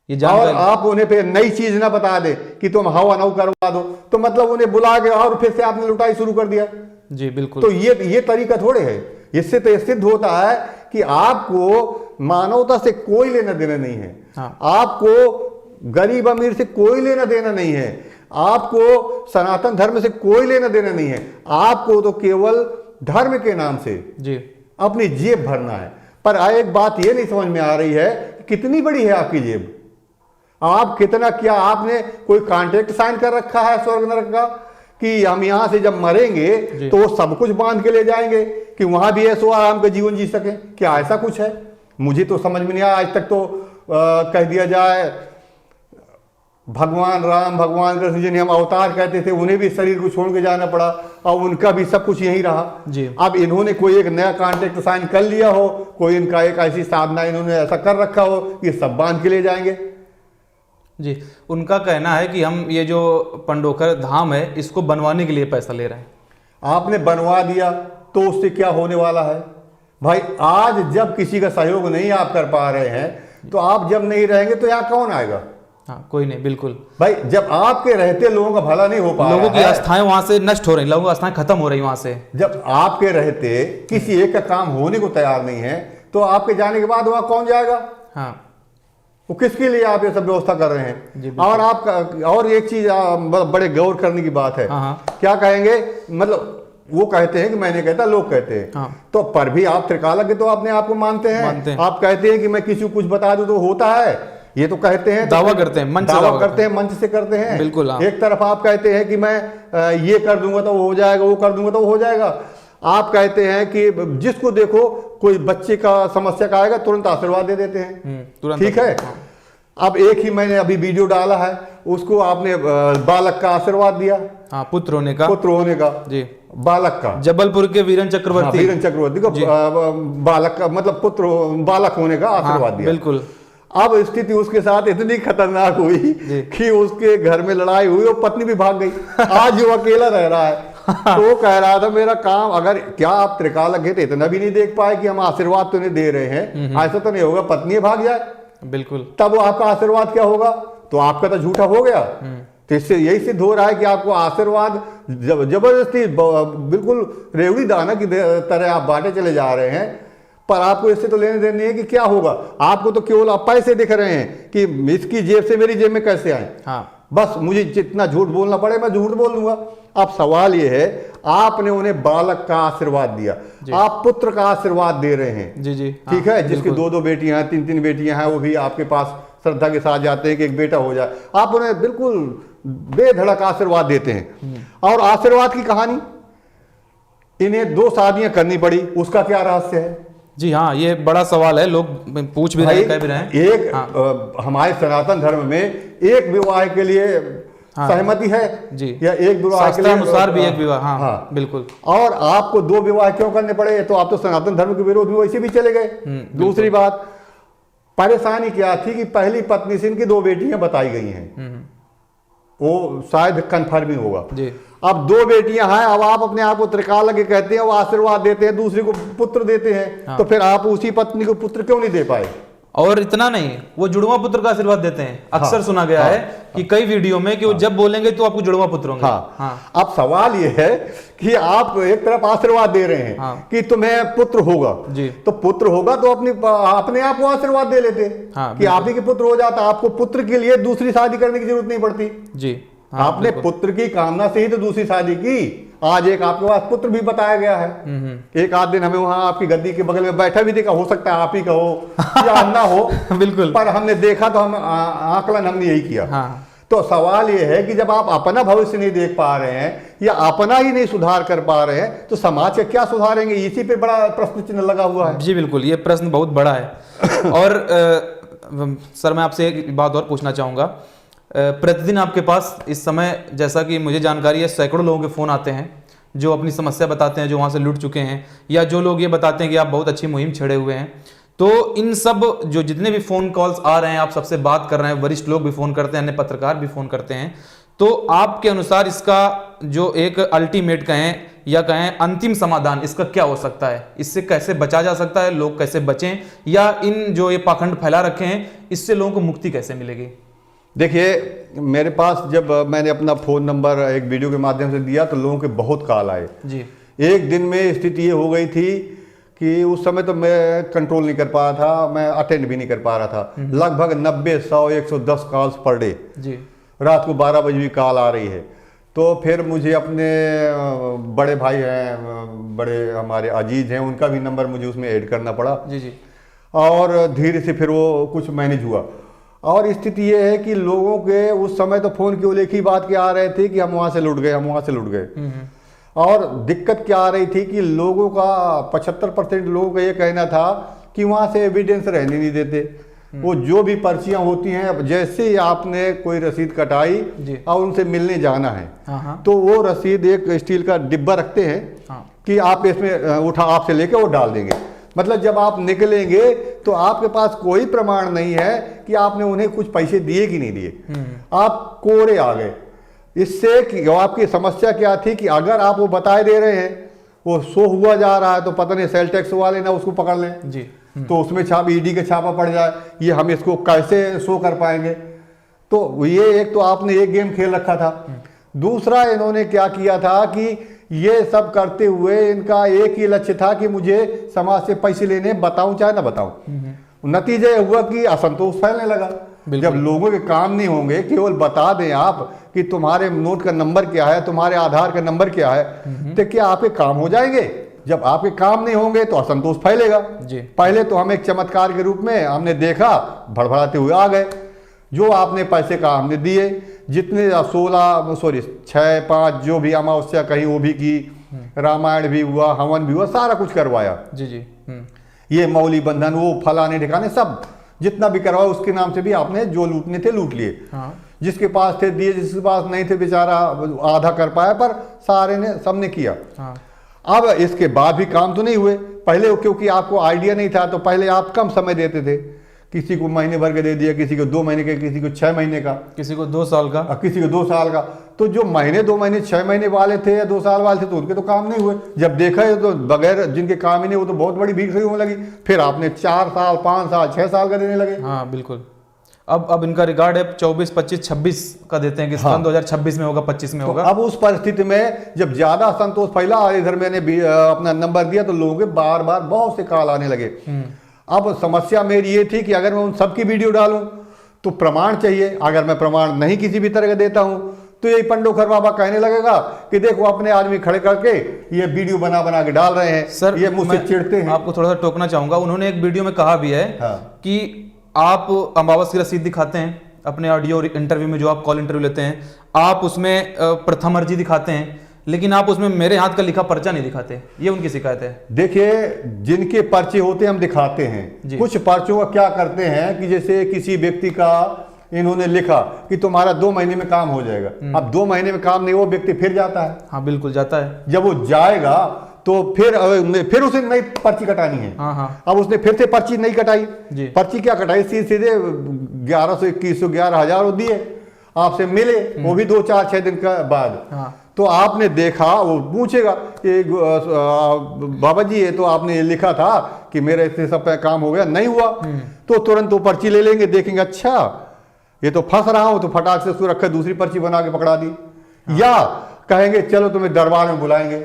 ये और जानकारी। आप उन्हें फिर नई चीज ना बता दे कि तुम हवा नौ करवा दो, तो मतलब उन्हें बुला के और फिर से आपने लुटाई शुरू कर दिया। जी बिल्कुल। तो ये तरीका थोड़े है। इससे तो सिद्ध होता है कि आपको मानवता से कोई लेना देना नहीं है। हाँ। आपको गरीब अमीर से कोई लेना देना नहीं है। आपको सनातन धर्म से कोई लेना देना नहीं है। आपको तो केवल धर्म के नाम से जी अपनी जेब भरना है। पर एक बात ये नहीं समझ में आ रही है कि कितनी बड़ी है आपकी जेब। आप कितना, क्या आपने कोई कॉन्ट्रैक्ट साइन कर रखा है स्वर्ग नरक का कि हम यहां से जब मरेंगे तो वो सब कुछ बांध के ले जाएंगे कि वहां भी ऐसो आराम का जीवन जी सके? क्या ऐसा कुछ है? मुझे तो समझ में नहीं आया आज तक। तो कह दिया जाए भगवान राम, भगवान कृष्ण जिन्हें हम अवतार कहते थे, उन्हें भी शरीर को छोड़ के जाना पड़ा और उनका भी सब कुछ यही रहा जी। अब इन्होंने कोई एक नया कॉन्ट्रैक्ट साइन कर लिया हो, कोई इनका एक ऐसी साधना इन्होंने ऐसा कर रखा हो कि सब बांध के ले जाएंगे। जी, उनका कहना है कि हम ये जो पंडोखर धाम है इसको बनवाने के लिए पैसा ले रहे हैं। आपने बनवा दिया तो उससे क्या होने वाला है? भाई आज जब किसी का सहयोग नहीं आप कर पा रहे हैं तो आप जब नहीं रहेंगे तो यहाँ कौन आएगा? हाँ, कोई नहीं, बिल्कुल भाई जब आपके रहते लोगों का भला नहीं हो पा रहा है, लोगों की आस्थाएं वहां से नष्ट हो रही, लोगों की आस्थाएं खत्म हो रही वहां से, जब आपके रहते किसी एक का काम होने को तैयार नहीं है तो आपके जाने के बाद वहां कौन जाएगा? हाँ, वो किसके लिए आप ये सब व्यवस्था कर रहे जी, हैं? और आप और एक चीज बड़े गौर करने की बात है। हाँ, क्या कहेंगे, मतलब वो कहते हैं कि मैंने कहता, लोग कहते हैं। हाँ, तो पर भी आप त्रिकालज्ञ तो अपने आप को मानते हैं। आप कहते हैं कि मैं किसी को कुछ बता दूं तो होता है, ये तो कहते हैं, दावा करते हैं, मंच से दावा करते हैं, मंच से करते हैं। बिल्कुल, हाँ। एक तरफ आप कहते हैं कि मैं ये कर दूंगा तो वो हो जाएगा, वो कर दूंगा तो वो हो जाएगा। आप कहते हैं कि जिसको देखो कोई बच्चे का समस्या का आएगा तुरंत आशीर्वाद दे देते हैं, तुरंत, ठीक है। हाँ। अब एक ही मैंने अभी वीडियो डाला है, उसको आपने बालक का आशीर्वाद दिया, हाँ, पुत्र होने का, पुत्र होने का, जी, बालक का, जबलपुर के वीरन चक्रवर्ती, हाँ, वीरन चक्रवर्ती को बालक का मतलब पुत्र बालक होने का आशीर्वाद दिया। बिल्कुल। अब स्थिति उसके साथ इतनी खतरनाक हुई कि उसके घर में लड़ाई हुई और पत्नी भी भाग गई। आज वो अकेला रह रहा है। तो वो कह रहा था मेरा काम, अगर क्या आप त्रिकालज्ञ थे इतना भी नहीं देख पाए कि हम आशीर्वाद तो नहीं दे रहे हैं, ऐसा तो नहीं होगा पत्नी भाग जाए, बिल्कुल, तब वो आपका आशीर्वाद क्या होगा? तो आपका तो झूठा हो गया। तो इससे यही सिद्ध हो रहा है कि आपको आशीर्वाद जबरदस्ती बिल्कुल रेवड़ी दाना की तरह आप बांटे चले जा रहे हैं, पर आपको इससे तो लेने देने नहीं है कि क्या होगा। आपको तो केवल आप पैसे दिख रहे हैं कि इसकी जेब से मेरी जेब में कैसे आए। हाँ, बस मुझे जितना झूठ बोलना पड़े मैं झूठ बोल दूंगा। अब सवाल ये है, आपने उन्हें बालक का आशीर्वाद दिया, आप पुत्र का आशीर्वाद दे रहे हैं, जी, जी, ठीक है। जिसकी 2-2 बेटियां हैं, 3-3 बेटियां हैं, वो भी आपके पास श्रद्धा के साथ जाते हैं कि एक बेटा हो जाए। आप उन्हें बिल्कुल बेधड़क आशीर्वाद देते हैं। और आशीर्वाद की कहानी, इन्हें 2 शादियां करनी पड़ी, उसका क्या रहस्य है? जी हाँ, ये बड़ा सवाल है, लोग पूछ भी रहे हैं, कह भी रहे हैं। एक हाँ। हमारे सनातन धर्म में एक विवाह के लिए सहमति है जी, या एक विवाह के लिए अनुसार भी एक विवाह, हाँ, हाँ, बिल्कुल। और आपको 2 विवाह क्यों करने पड़े? तो आप तो सनातन धर्म के विरोध में वैसे भी चले गए। दूसरी बात, परेशानी क्या थी कि पहली पत्नी से इनकी 2 बेटियां बताई गई हैं, वो शायद कन्फर्म होगा जी। अब 2 बेटियां हैं, अब आप अपने आप को त्रिकालज्ञ कहते हैं, वो आशीर्वाद देते हैं, दूसरी को पुत्र देते हैं। हाँ। तो फिर आप उसी पत्नी को पुत्र क्यों नहीं दे पाए? और इतना नहीं, वो जुड़वा पुत्र का आशीर्वाद देते हैं। अक्सर हाँ, सुना गया है कि कई वीडियो में कि वो जब बोलेंगे तो आपको जुड़वा पुत्र होंगे। हाँ। अब सवाल ये है कि आप एक तरफ आशीर्वाद दे रहे हैं कि तुम्हें पुत्र होगा जी, तो पुत्र होगा तो अपने आप को आशीर्वाद दे लेते कि आप ही के पुत्र हो जाता, आपको पुत्र के लिए दूसरी शादी करने की जरूरत नहीं पड़ती जी। आपने पुत्र की कामना से ही तो दूसरी शादी की। आज एक आपके पास पुत्र भी बताया गया है। एक आध दिन हमें वहां आपकी गद्दी के बगल में बैठा भी देखा, हो सकता है आप ही का हो या ना हो बिल्कुल, पर हमने देखा तो हम आकलन हमने यही किया। हाँ। तो सवाल ये है कि जब आप अपना भविष्य नहीं देख पा रहे हैं या अपना ही नहीं सुधार कर पा रहे हैं तो समाज का क्या सुधारेंगे? इसी पे बड़ा प्रश्न चिन्ह लगा हुआ है जी। बिल्कुल, ये प्रश्न बहुत बड़ा है। और सर मैं आपसे एक बात और पूछना चाहूंगा। प्रतिदिन आपके पास इस समय, जैसा कि मुझे जानकारी है, सैकड़ों लोगों के फ़ोन आते हैं जो अपनी समस्या बताते हैं, जो वहाँ से लुट चुके हैं, या जो लोग ये बताते हैं कि आप बहुत अच्छी मुहिम छेड़े हुए हैं। तो इन सब जो जितने भी फ़ोन कॉल्स आ रहे हैं, आप सबसे बात कर रहे हैं, वरिष्ठ लोग भी फ़ोन करते हैं, अन्य पत्रकार भी फ़ोन करते हैं, तो आपके अनुसार इसका जो एक अल्टीमेट कहें या कहें अंतिम समाधान इसका क्या हो सकता है? इससे कैसे बचा जा सकता है? लोग कैसे बचें, या इन जो ये पाखंड फैला रखे हैं इससे लोगों को मुक्ति कैसे मिलेगी? देखिए, मेरे पास जब मैंने अपना फ़ोन नंबर एक वीडियो के माध्यम से दिया तो लोगों के बहुत कॉल आए जी। एक दिन में स्थिति ये हो गई थी कि उस समय तो मैं कंट्रोल नहीं कर पा रहा था, मैं अटेंड भी नहीं कर पा रहा था। लगभग 90, 100, 110 कॉल्स पर डे जी। रात को 12 बजे भी कॉल आ रही है। तो फिर मुझे अपने बड़े भाई हैं, बड़े हमारे अजीज हैं, उनका भी नंबर मुझे उसमें ऐड करना पड़ा जी जी। और धीरे से फिर वो कुछ मैनेज हुआ। और स्थिति ये है कि लोगों के उस समय तो फोन केवल एक ही बात के आ रहे थे कि हम वहां से लुट गए, हम वहां से लुट गए। और दिक्कत क्या आ रही थी कि लोगों का 75% लोगों का ये कहना था कि वहां से एविडेंस रहने नहीं देते। वो जो भी पर्चियां होती हैं, जैसे ही आपने कोई रसीद कटाई और उनसे मिलने जाना है तो वो रसीद एक स्टील का डिब्बा रखते हैं कि आप इसमें उठा आपसे लेके वो डाल देंगे। मतलब जब आप निकलेंगे तो आपके पास कोई प्रमाण नहीं है कि आपने उन्हें कुछ पैसे दिए कि नहीं दिए, आप कोरे आ गए। इससे कि आपकी समस्या क्या थी कि अगर आप वो बताए दे रहे हैं वो शो हुआ जा रहा है तो पता नहीं सेल टैक्स वाले ना उसको पकड़ लें, जी। तो उसमें ईडी के छापा पड़ जाए, ये हम इसको कैसे शो कर पाएंगे। तो ये एक तो आपने एक गेम खेल रखा था। दूसरा इन्होंने क्या किया था कि ये सब करते हुए इनका एक ही लक्ष्य था कि मुझे समाज से पैसे लेने, बताऊं चाहे ना बताऊं। नतीजा हुआ कि असंतोष फैलने लगा। जब लोगों के काम नहीं होंगे, केवल बता दें आप कि तुम्हारे नोट का नंबर क्या है, तुम्हारे आधार का नंबर क्या है, तो क्या आपके काम हो जाएंगे? जब आपके काम नहीं होंगे तो असंतोष फैलेगा। पहले तो हम एक चमत्कार के रूप में हमने देखा, भड़बड़ाते हुए आ गए। जो आपने पैसे का हमने दिए, जितने 6 5 जो भी अमावस्या कही वो भी की, रामायण भी हुआ, हवन भी हुआ, सारा कुछ करवाया। जी। ये मौली बंधन, वो फलाने ठिकाने, सब जितना भी करवाया उसके नाम से भी आपने जो लूटने थे लूट लिए। जिसके पास थे दिए, जिसके पास नहीं थे बेचारा आधा कर पाया, पर सारे ने सबने किया। अब इसके बाद भी काम तो नहीं हुए। पहले क्योंकि आपको आइडिया नहीं था तो पहले आप कम समय देते थे, किसी को महीने भर के दे दिया, किसी को 2 महीने का, किसी को 6 महीने का, किसी को 2 साल का, किसी को 2 साल का। तो जो महीने 2 महीने 6 महीने वाले थे या 2 साल वाले थे तो उनके तो काम नहीं हुए। जब देखा है तो बगैर जिनके काम ही नहीं, वो तो बहुत बड़ी भीड़ खड़ी होने लगी। फिर आपने 4 साल 5 साल 6 साल का देने लगे। हाँ बिल्कुल। अब इनका रिकॉर्ड है 24 25 26 का देते हैं कि सन 2026 में होगा, 25 में होगा। अब उस परिस्थिति में जब ज्यादा असंतोष फैला और इधर मैंने अपना नंबर दिया तो लोगों के बार बार बहुत से कॉल आने लगे। अब समस्या मेरी ये थी कि अगर मैं उन सबकी वीडियो डालूं तो प्रमाण चाहिए। अगर मैं प्रमाण नहीं किसी भी तरह का देता हूं तो यही पंडोखर बाबा कहने लगेगा कि देखो अपने आदमी खड़े करके ये वीडियो बना बना के डाल रहे हैं। सर ये मुझसे चिढ़ते हैं। आपको थोड़ा सा टोकना चाहूंगा, उन्होंने एक वीडियो में कहा भी है कि आप अमावस की रसीद दिखाते हैं अपने ऑडियो इंटरव्यू में, जो आप कॉल इंटरव्यू लेते हैं, आप उसमें प्रथम अर्जी दिखाते हैं, लेकिन आप उसमें मेरे हाथ का लिखा पर्चा नहीं दिखाते। ये उनकी शिकायत है। देखिए, जिनके पर्चे होते हैं हम दिखाते हैं। कुछ पर्चों का क्या करते हैं कि जैसे किसी व्यक्ति का इन्होंने लिखा कि तुम्हारा 2 महीने में काम हो जाएगा। अब 2 महीने में काम नहीं, वो व्यक्ति फिर जाता है। हाँ बिल्कुल जाता है। जब वो जाएगा तो फिर उसे नई पर्ची कटानी है। अब उसने फिर से पर्ची नहीं कटाई। पर्ची क्या कटाई, सीधे 1100 दिए, आपसे मिले, वो भी 2 4 6 दिन के बाद। तो आपने देखा, वो पूछेगा कि बाबा जी ये तो आपने लिखा था कि मेरे इससे सब काम हो गया, नहीं हुआ, तो तुरंत वो पर्ची ले लेंगे, देखेंगे अच्छा ये तो फंस रहा हूं, तो फटाक से उसको रखा, दूसरी पर्ची बना के पकड़ा दी। या कहेंगे चलो तुम्हें दरबार में बुलाएंगे,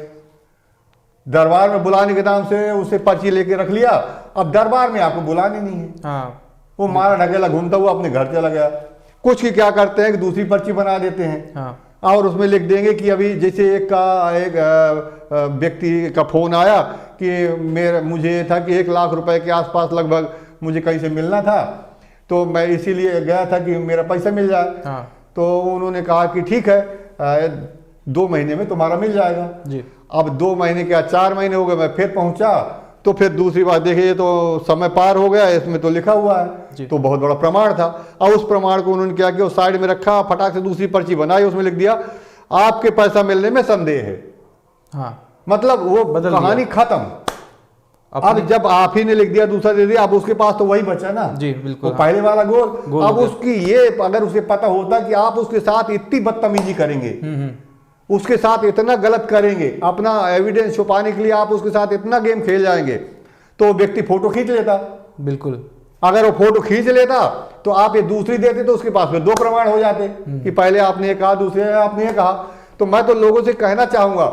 दरबार में बुलाने के नाम से उसे पर्ची लेके रख लिया। अब दरबार में आपको बुलाने नहीं है, वो मारा ढकेला घूमता हुआ अपने घर चला गया। कुछ की क्या करते हैं कि दूसरी पर्ची बना देते हैं और उसमें लिख देंगे कि अभी जैसे एक व्यक्ति का फोन आया कि मुझे था कि 1 लाख रुपए के आसपास लगभग मुझे कहीं से मिलना था, तो मैं इसीलिए गया था कि मेरा पैसा मिल जाए। तो उन्होंने कहा कि ठीक है 2 महीने में तुम्हारा मिल जाएगा जी। अब 2 महीने क्या 4 महीने हो गए, मैं फिर पहुंचा तो फिर दूसरी बात देखिए तो समय पार हो गया, इसमें तो लिखा हुआ है, तो बहुत बड़ा प्रमाण था। और उस प्रमाण को उन्होंने क्या किया, उस साइड में रखा, फटाक से दूसरी पर्ची बनाई, उसमें लिख दिया आपके पैसा मिलने में संदेह है। मतलब वो कहानी खत्म। अब जब आप ही ने लिख दिया, दूसरा दे दिया, अब उसके पास तो वही बचा ना जी, बिल्कुल तो पहले वाला गोल। अब उसकी ये अगर उसे पता होता कि आप उसके साथ इतनी बदतमीजी करेंगे, उसके साथ इतना गलत करेंगे, अपना एविडेंस छुपाने के लिए आप उसके साथ इतना गेम खेल जाएंगे, तो व्यक्ति फोटो खींच लेता। बिल्कुल, अगर वो फोटो खींच लेता तो आप ये दूसरी देते तो उसके पास में 2 प्रमाण हो जाते कि पहले आपने ये कहा, दूसरे आपने ये कहा। तो मैं तो लोगों से कहना चाहूंगा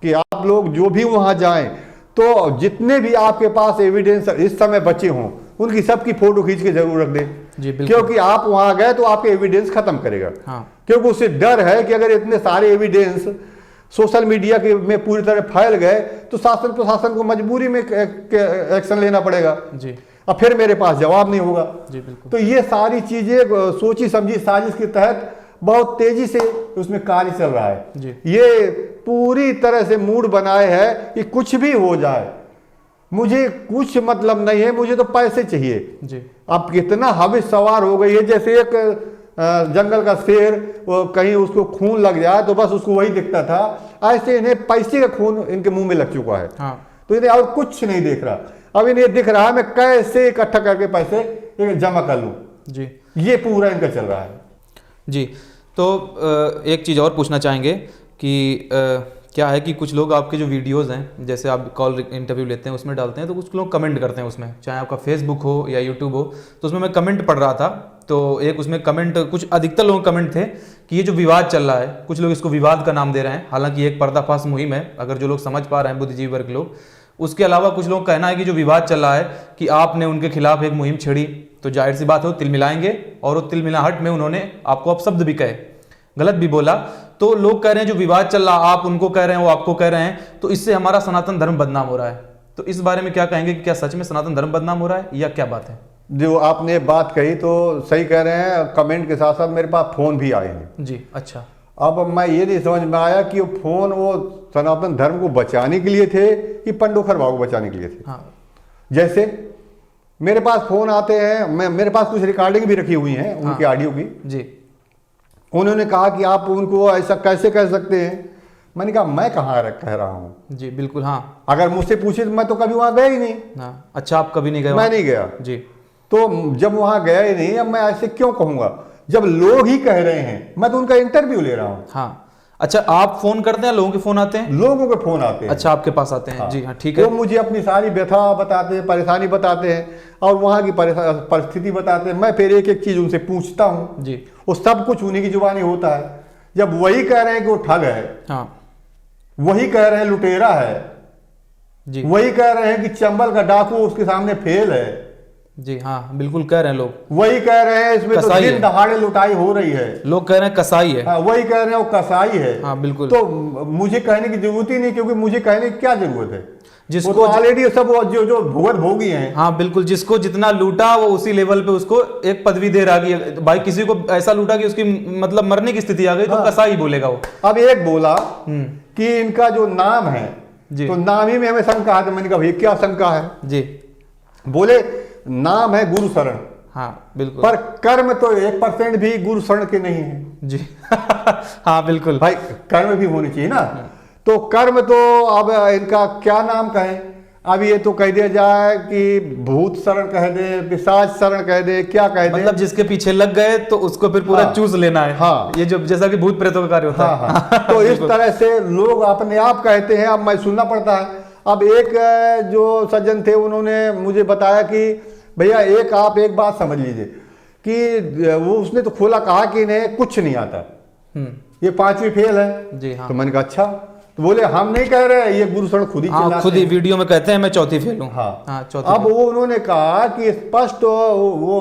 कि आप लोग जो भी वहां जाएं तो जितने भी आपके पास एविडेंस इस समय बचे हों उनकी सबकी फोटो खींच के जरूर रख दें, क्योंकि आप वहां गए तो आपके एविडेंस खत्म करेगा। क्योंकि उससे डर है कि अगर इतने सारे एविडेंस सोशल मीडिया के में पूरी तरह फैल गए तो शासन प्रशासन को मजबूरी में एक्शन लेना पड़ेगा जी। अब फिर मेरे पास जवाब नहीं होगा जी। बिल्कुल, तो ये सारी चीजें सोची समझी साजिश के तहत बहुत तेजी से उसमें कार्य चल रहा है जी। ये पूरी तरह से मूड बनाए है कि कुछ भी हो जाए, मुझे कुछ मतलब नहीं है, मुझे तो पैसे चाहिए जी। अब कितना हविस सवार हो गई है, जैसे एक जंगल का शेर, कहीं उसको खून लग जाए तो बस उसको वही दिखता था, ऐसे इन्हें पैसे का खून इनके मुंह में लग चुका है। तो इन्हें और कुछ नहीं दिख रहा, अब इन्हें दिख रहा है मैं कैसे इकट्ठा करके पैसे जमा कर लूं जी। ये पूरा इनका चल रहा है जी। तो एक चीज़ और पूछना चाहेंगे कि क्या है कि कुछ लोग आपके जो वीडियोस हैं, जैसे आप कॉल इंटरव्यू लेते हैं उसमें डालते हैं, तो कुछ लोग कमेंट करते हैं उसमें, चाहे आपका फेसबुक हो या यूट्यूब हो। तो उसमें मैं कमेंट पढ़ रहा था, तो एक उसमें कमेंट, कुछ अधिकतर लोगों के कमेंट थे कि ये जो विवाद चल रहा है, कुछ लोग इसको विवाद का नाम दे रहे हैं, हालांकि एक पर्दाफाश मुहिम है, अगर जो लोग समझ पा रहे हैं, बुद्धिजीवी वर्ग लोग। उसके अलावा कुछ लोग कहना है कि जो विवाद चल रहा है कि आपने उनके खिलाफ एक मुहिम छेड़ी, तो जाहिर सी बात हो तिल मिलाएंगे, और वो तिल मिलाहट में उन्होंने आपको अपशब्द भी कहे, गलत भी बोला। तो लोग कह रहे हैं जो विवाद चल रहा, आप उनको कह रहे हैं, वो आपको कह रहे हैं, तो इससे हमारा सनातन धर्म बदनाम हो रहा है। तो इस बारे में क्या कहेंगे कि क्या सच में सनातन धर्म बदनाम हो रहा है या क्या बात है? जो आपने बात कही तो सही कह रहे हैं, कमेंट के साथ साथ मेरे पास फ़ोन भी आए हैं जी। अच्छा। अब मैं ये नहीं समझ में आया कि वो फ़ोन वो सनातन धर्म को बचाने के लिए थे कि पंडोखर भाव को बचाने के लिए थे। हाँ। जैसे मेरे पास फ़ोन आते हैं, मेरे पास कुछ रिकॉर्डिंग भी रखी हुई हैं उनके ऑडियो की। जी। उन्होंने कहा कि आप उनको ऐसा कैसे कह सकते हैं। मैंने कहा मैं कहाँ कह रहा हूँ जी बिल्कुल। हाँ। अगर मुझसे पूछे तो मैं तो कभी वहाँ गया ही नहीं। हाँ। अच्छा, आप कभी नहीं गए? मैं नहीं गया जी। तो जब वहाँ गया ही नहीं, अब मैं ऐसे क्यों कहूँगा जब लोग ही कह रहे हैं। मैं तो उनका इंटरव्यू ले रहा हूँ। हाँ। अच्छा, आप फोन करते हैं, लोगों के फोन आते हैं? लोगों के फोन आते हैं। अच्छा, आपके पास आते हैं। हाँ। जी हाँ, ठीक है। वो मुझे अपनी सारी व्यथा बताते हैं, परेशानी बताते हैं और वहाँ की परिस्थिति बताते हैं। मैं फिर एक एक चीज़ उनसे पूछता हूँ जी। वो सब कुछ उन्हीं की जुबानी होता है। जब वही कह रहे हैं कि वो ठग है, हाँ, वही कह रहे हैं लुटेरा है, जी, वही कह रहे हैं कि चंबल का डाकू उसके सामने फेल है, जी हाँ, बिल्कुल कह रहे हैं लोग। वही कह रहे हैं इसमें तो कसाई दिन है। दहाड़े लुटाई हो रही है, लोग कह रहे हैं कसाई है। हाँ, वही कह रहे हैं वो कसाई है। हाँ, बिल्कुल। तो मुझे कहने की जरूरत ही नहीं, क्योंकि मुझे कहने की क्या जरूरत है, जिसको वो तो ऑलरेडी सब जो भुगत भोगी हैं। हाँ बिल्कुल, जिसको जितना लूटा वो उसी लेवल पे उसको एक पदवी दे रहा कि भाई किसी को ऐसा लूटा कि उसकी मतलब मरने की स्थिति आ गई, तो हाँ। कसाई बोलेगा वो। अब एक बोला कि इनका जो नाम है, जी। तो नाम ही में हमें शंका है। तो मैंने कहा भैया क्या शंका है? जी। बोले नाम है गुरु शरण, हाँ बिल्कुल, पर कर्म तो 1% भी गुरु शरण के नहीं है। जी। हाँ बिल्कुल भाई कर्म भी होनी चाहिए ना। तो कर्म तो अब इनका क्या नाम कहें? अब ये तो कह दिया जाए कि भूत शरण कह दे, पिशाच शरण कह दे, क्या कह दे, मतलब जिसके पीछे लग गए तो उसको फिर पूरा हाँ। चूस लेना है। हाँ। ये जो जैसा कि भूत प्रेतों का कार्य होता हाँ है। हाँ। तो इस तरह से लोग अपने आप कहते हैं, अब मैं सुनना पड़ता है। अब एक जो सज्जन थे उन्होंने मुझे बताया कि भैया आप एक बात समझ लीजिए कि वो उसने तो खोला कहा कि इन्हें कुछ नहीं आता, ये 5वीं फेल है। जी हाँ। तो मैंने कहा अच्छा। तो बोले हम नहीं कह रहे, ये गुरु शरण खुद ही हाँ, चिल्लाते खुद ही हैं। वीडियो में कहते हैं मैं चौथी फेल हूँ। हाँ हाँ, चौथी अब वो उन्होंने कहा कि स्पष्ट वो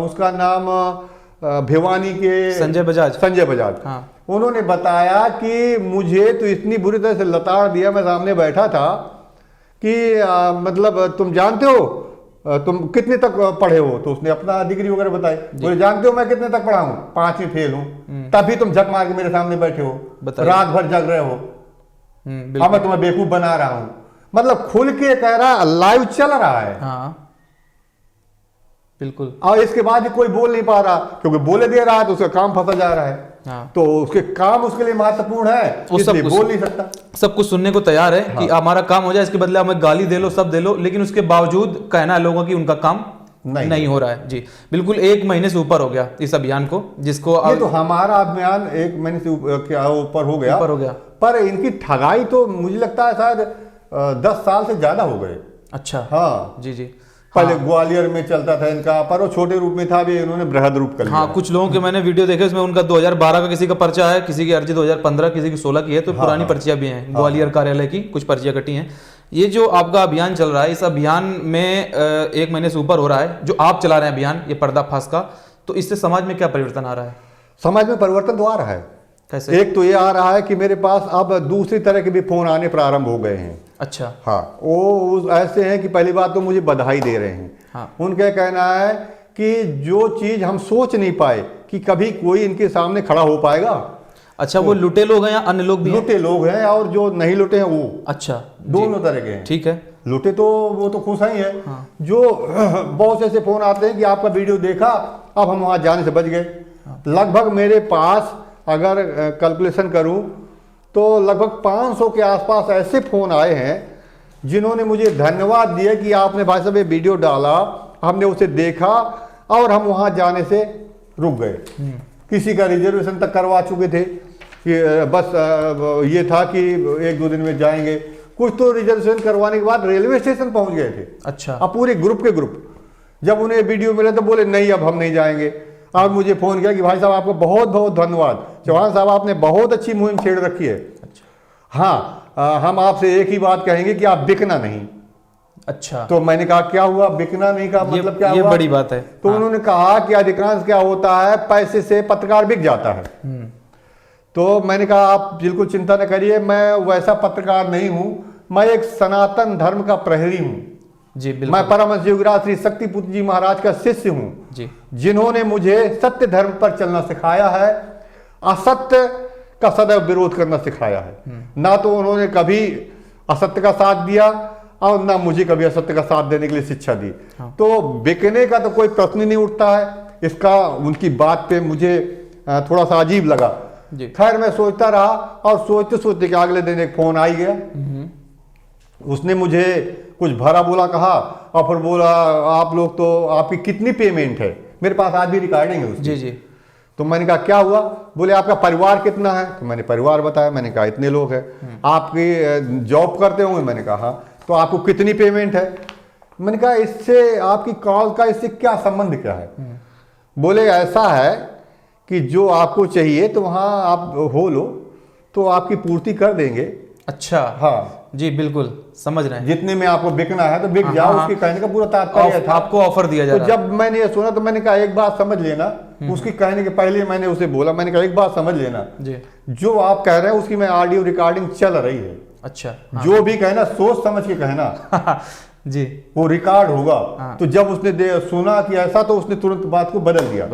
उसका नाम भिवानी के संजय बजाज। हाँ। उन्होंने बताया कि मुझे तो इतनी बुरी तरह से लताड़ दिया, मैं सामने बैठा था कि मतलब तुम जानते हो तुम कितने तक पढ़े हो? तो उसने अपना डिग्री वगैरह बताई। बोले जानते हो मैं कितने तक पढ़ा हूँ? 5वीं फेल हूँ। तभी तुम झक मार के मेरे सामने बैठे हो, रात भर जग रहे हो, अब मैं तुम्हें बेवकूफ बना रहा हूँ। मतलब खुल के कह रहा, लाइव चल रहा है। हाँ बिल्कुल। और इसके बाद भी कोई बोल नहीं पा रहा, क्योंकि बोले दे रहा है तो उसका काम फंसा जा रहा है। हाँ। तो उसके काम उसके लिए महत्वपूर्ण है, इसलिए बोल नहीं सकता। सब कुछ सुनने को तैयार है कि हमारा काम हो जाए, इसके बदले हमें गाली दे लो, सब दे लो, लेकिन उसके बावजूद कहना है लोगों की उनका काम नहीं हो रहा है। जी बिल्कुल। 1 महीने से ऊपर हो गया इस अभियान को, जिसको ये तो हमारा अभियान 1 महीने से ऊपर हो गया। पर इनकी ठगाई तो मुझे लगता है शायद 10 साल से ज्यादा हो गए। अच्छा। हाँ जी जी। पहले ग्वालियर में चलता था इनका, पर वो छोटे रूप में था, अभी इन्होंने बृहद रूप कर लिया। हाँ, कुछ लोगों के मैंने वीडियो देखे, उसमें उनका 2012 का किसी का पर्चा है, किसी की अर्जी 2015, किसी की 16 की है, तो पुरानी पर्चियां भी हैं। ग्वालियर कार्यालय की कुछ पर्चियां कटी हैं। ये जो आपका अभियान चल रहा है, इस अभियान में 1 महीने से ऊपर हो रहा है जो आप चला रहे हैं अभियान, ये पर्दाफाश का, तो इससे समाज में क्या परिवर्तन आ रहा है? समाज में परिवर्तन तो आ रहा है। कैसे? एक तो ये आ रहा है कि मेरे पास अब दूसरी तरह के भी फोन आने प्रारंभ हो गए हैं। अच्छा। हाँ, वो ऐसे हैं कि पहली बात तो मुझे बधाई दे रहे हैं। हाँ। उनका कहना है कि जो चीज हम सोच नहीं पाए कि कभी कोई इनके सामने खड़ा हो पाएगा। अच्छा, वो लुटे लोग हैं या अन्य लोग भी हैं? लुटे लोग हैं और जो नहीं लुटे हैं वो। अच्छा, दोनों तरह के हैं। ठीक है। लुटे तो वो तो खुश ही है। हाँ। जो बहुत से ऐसे फोन आते हैं कि आपका वीडियो देखा, अब हम वहां जाने से बच गए। लगभग मेरे पास अगर कैलकुलेशन करूं तो लगभग 500 के आसपास ऐसे फोन आए हैं जिन्होंने मुझे धन्यवाद दिया कि आपने भाई साहब ये वीडियो डाला, हमने उसे देखा और हम वहां जाने से रुक गए। किसी का रिजर्वेशन तक करवा चुके थे, कि बस ये था कि 1-2 दिन में जाएंगे। कुछ तो रिजर्वेशन करवाने के बाद रेलवे स्टेशन पहुंच गए थे। अच्छा। अब पूरे ग्रुप के ग्रुप, जब उन्हें वीडियो मिला तो बोले नहीं अब हम नहीं जाएंगे। और मुझे फोन किया कि भाई साहब आपको बहुत बहुत धन्यवाद, चौहान साहब आपने बहुत अच्छी मुहिम छेड़ रखी है। अच्छा। हाँ, हम आपसे एक ही बात कहेंगे कि आप बिकना नहीं। अच्छा। तो मैंने कहा क्या हुआ, बिकना नहीं का मतलब क्या ये हुआ? बड़ी बात है। तो उन्होंने कहा कि अधिकांश क्या होता है, पैसे से पत्रकार बिक जाता है। तो मैंने कहा आप बिल्कुल चिंता न करिए, मैं वैसा पत्रकार नहीं हूं, मैं एक सनातन धर्म का प्रहरी हूं जी। बिल्कुल। मैं परमहंस योगीराज श्री शक्तिपुत्र जी महाराज का शिष्य हूं जी, जिन्होंने मुझे सत्य धर्म पर चलना सिखाया है, असत्य का सदैव विरोध करना सिखाया है। ना तो उन्होंने कभी असत्य का साथ दिया और ना मुझे कभी असत्य का साथ देने के लिए शिक्षा दी। हाँ। तो बिकने का तो कोई प्रश्न ही नहीं उठता है। इसका उनकी बात पे मुझे थोड़ा सा अजीब लगा। खैर मैं सोचता रहा और सोचते सोचते कि अगले दिन एक फोन आई गया। उसने मुझे कुछ भरा बोला कहा और फिर बोला आप लोग तो आपकी कितनी पेमेंट है, मेरे पास आज भी रिकॉर्डिंग है उसकी। जी जी। तो मैंने कहा क्या हुआ? बोले आपका परिवार कितना है? तो मैंने परिवार बताया। मैंने कहा इतने लोग हैं। आपकी जॉब करते होंगे? मैंने कहा हाँ। तो आपको कितनी पेमेंट है? मैंने कहा इससे आपकी कॉल का इससे क्या संबंध क्या है? बोले ऐसा है कि जो आपको चाहिए तो वहाँ आप हो लो तो आपकी पूर्ति कर देंगे। अच्छा। हाँ जी बिल्कुल समझ रहे हैं। जितने में आपको बिकना है तो बिक हाँ, जाओ। हाँ, उसके कहने का पूरा तात्पर्य था। आपको ऑफर दिया जा तो रहा है। जब मैंने ये सुना तो मैंने कहा एक बात समझ लेना। उसकी कहने के पहले मैंने उसे बोला, मैंने कहा एक बात समझ लेना जी। जो आप कह रहे हैं उसकी मैं ऑडियो रिकॉर्डिंग चल रही है। अच्छा। जो भी कहना सोच समझ के कहना जी। वो रिकॉर्ड होगा। हाँ। तो जब उसने सुना कि ऐसा तो उसने तुरंत बात को बदल दिया।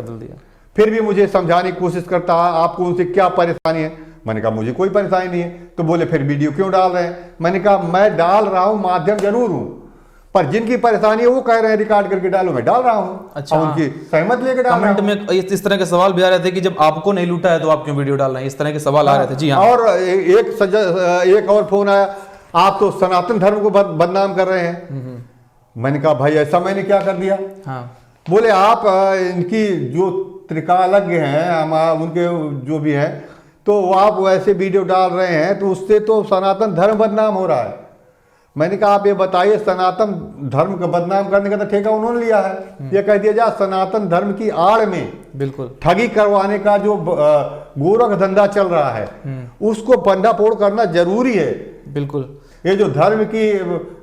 फिर भी मुझे समझाने की कोशिश करता है आपको उनसे क्या परेशानी है। मैंने कहा मुझे कोई परेशानी नहीं है। तो बोले फिर वीडियो क्यों डाल रहे हैं? मैंने कहा मैं डाल रहा हूं, माध्यम जरूर हूं, पर जिनकी परेशानी है वो कह रहे हैं रिकॉर्ड करके डालो, मैं डाल रहा हूं। अच्छा। उनकी सहमत लेके डाल रहा कमेंट में इस तरह के सवाल भी आ रहे थे कि जब आपको नहीं लूटा है तो आप क्यों वीडियो डाल रहे हैं, इस तरह के सवाल आ रहे थे। जी हाँ। और एक और फोन आया, आप तो सनातन धर्म को बदनाम कर रहे हैं। मैंने कहा भाई ऐसा मैंने क्या कर दिया? हाँ। बोले आप इनकी जो त्रिकालज्ञ हैं उनके जो भी हैं तो आप वैसे वीडियो डाल रहे हैं तो उससे तो सनातन धर्म बदनाम हो रहा है। मैंने कहा आप ये बताइए सनातन धर्म का बदनाम करने का तो ठेका उन्होंने लिया है। ये कह दिया जा सनातन धर्म की आड़ में बिल्कुल ठगी करवाने का जो गोरख धंधा चल रहा है उसको बंडाफोड़ करना जरूरी है। बिल्कुल। ये जो धर्म की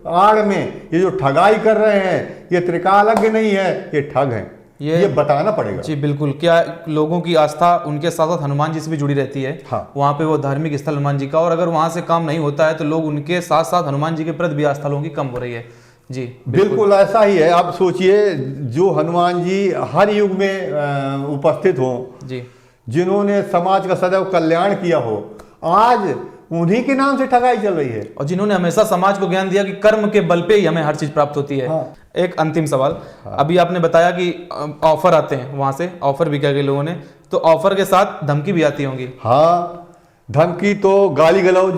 आड़ में ये जो ठगाई कर रहे हैं ये त्रिकालज्ञ नहीं है, ये ठग हैं। ये बताना पड़ेगा। जी बिल्कुल। क्या लोगों की आस्था उनके साथ साथ हनुमान जी से भी जुड़ी रहती है। हाँ। वहाँ पे वो धार्मिक स्थल हनुमान जी का, और अगर वहाँ से काम नहीं होता है तो लोग उनके साथ साथ हनुमान जी के प्रति भी आस्था लोगों की कम हो रही है। जी बिल्कुल ऐसा ही है। आप सोचिए जो हनुमान जी हर युग में उपस्थित हो जी, जिन्होंने समाज का सदैव कल्याण किया हो, आज उन्हीं के नाम से ठगाई चल रही है। और जिन्होंने हमेशा समाज को ज्ञान दिया कि कर्म के बल पे ही हमें हर चीज प्राप्त होती है। हाँ। एक अंतिम सवाल। हाँ। अभी आपने बताया कि ऑफर आते हैं, वहां से ऑफर भी क्या गए लोगों ने, तो ऑफर के साथ धमकी भी आती होंगी। हाँ, धमकी तो गाली गलौज।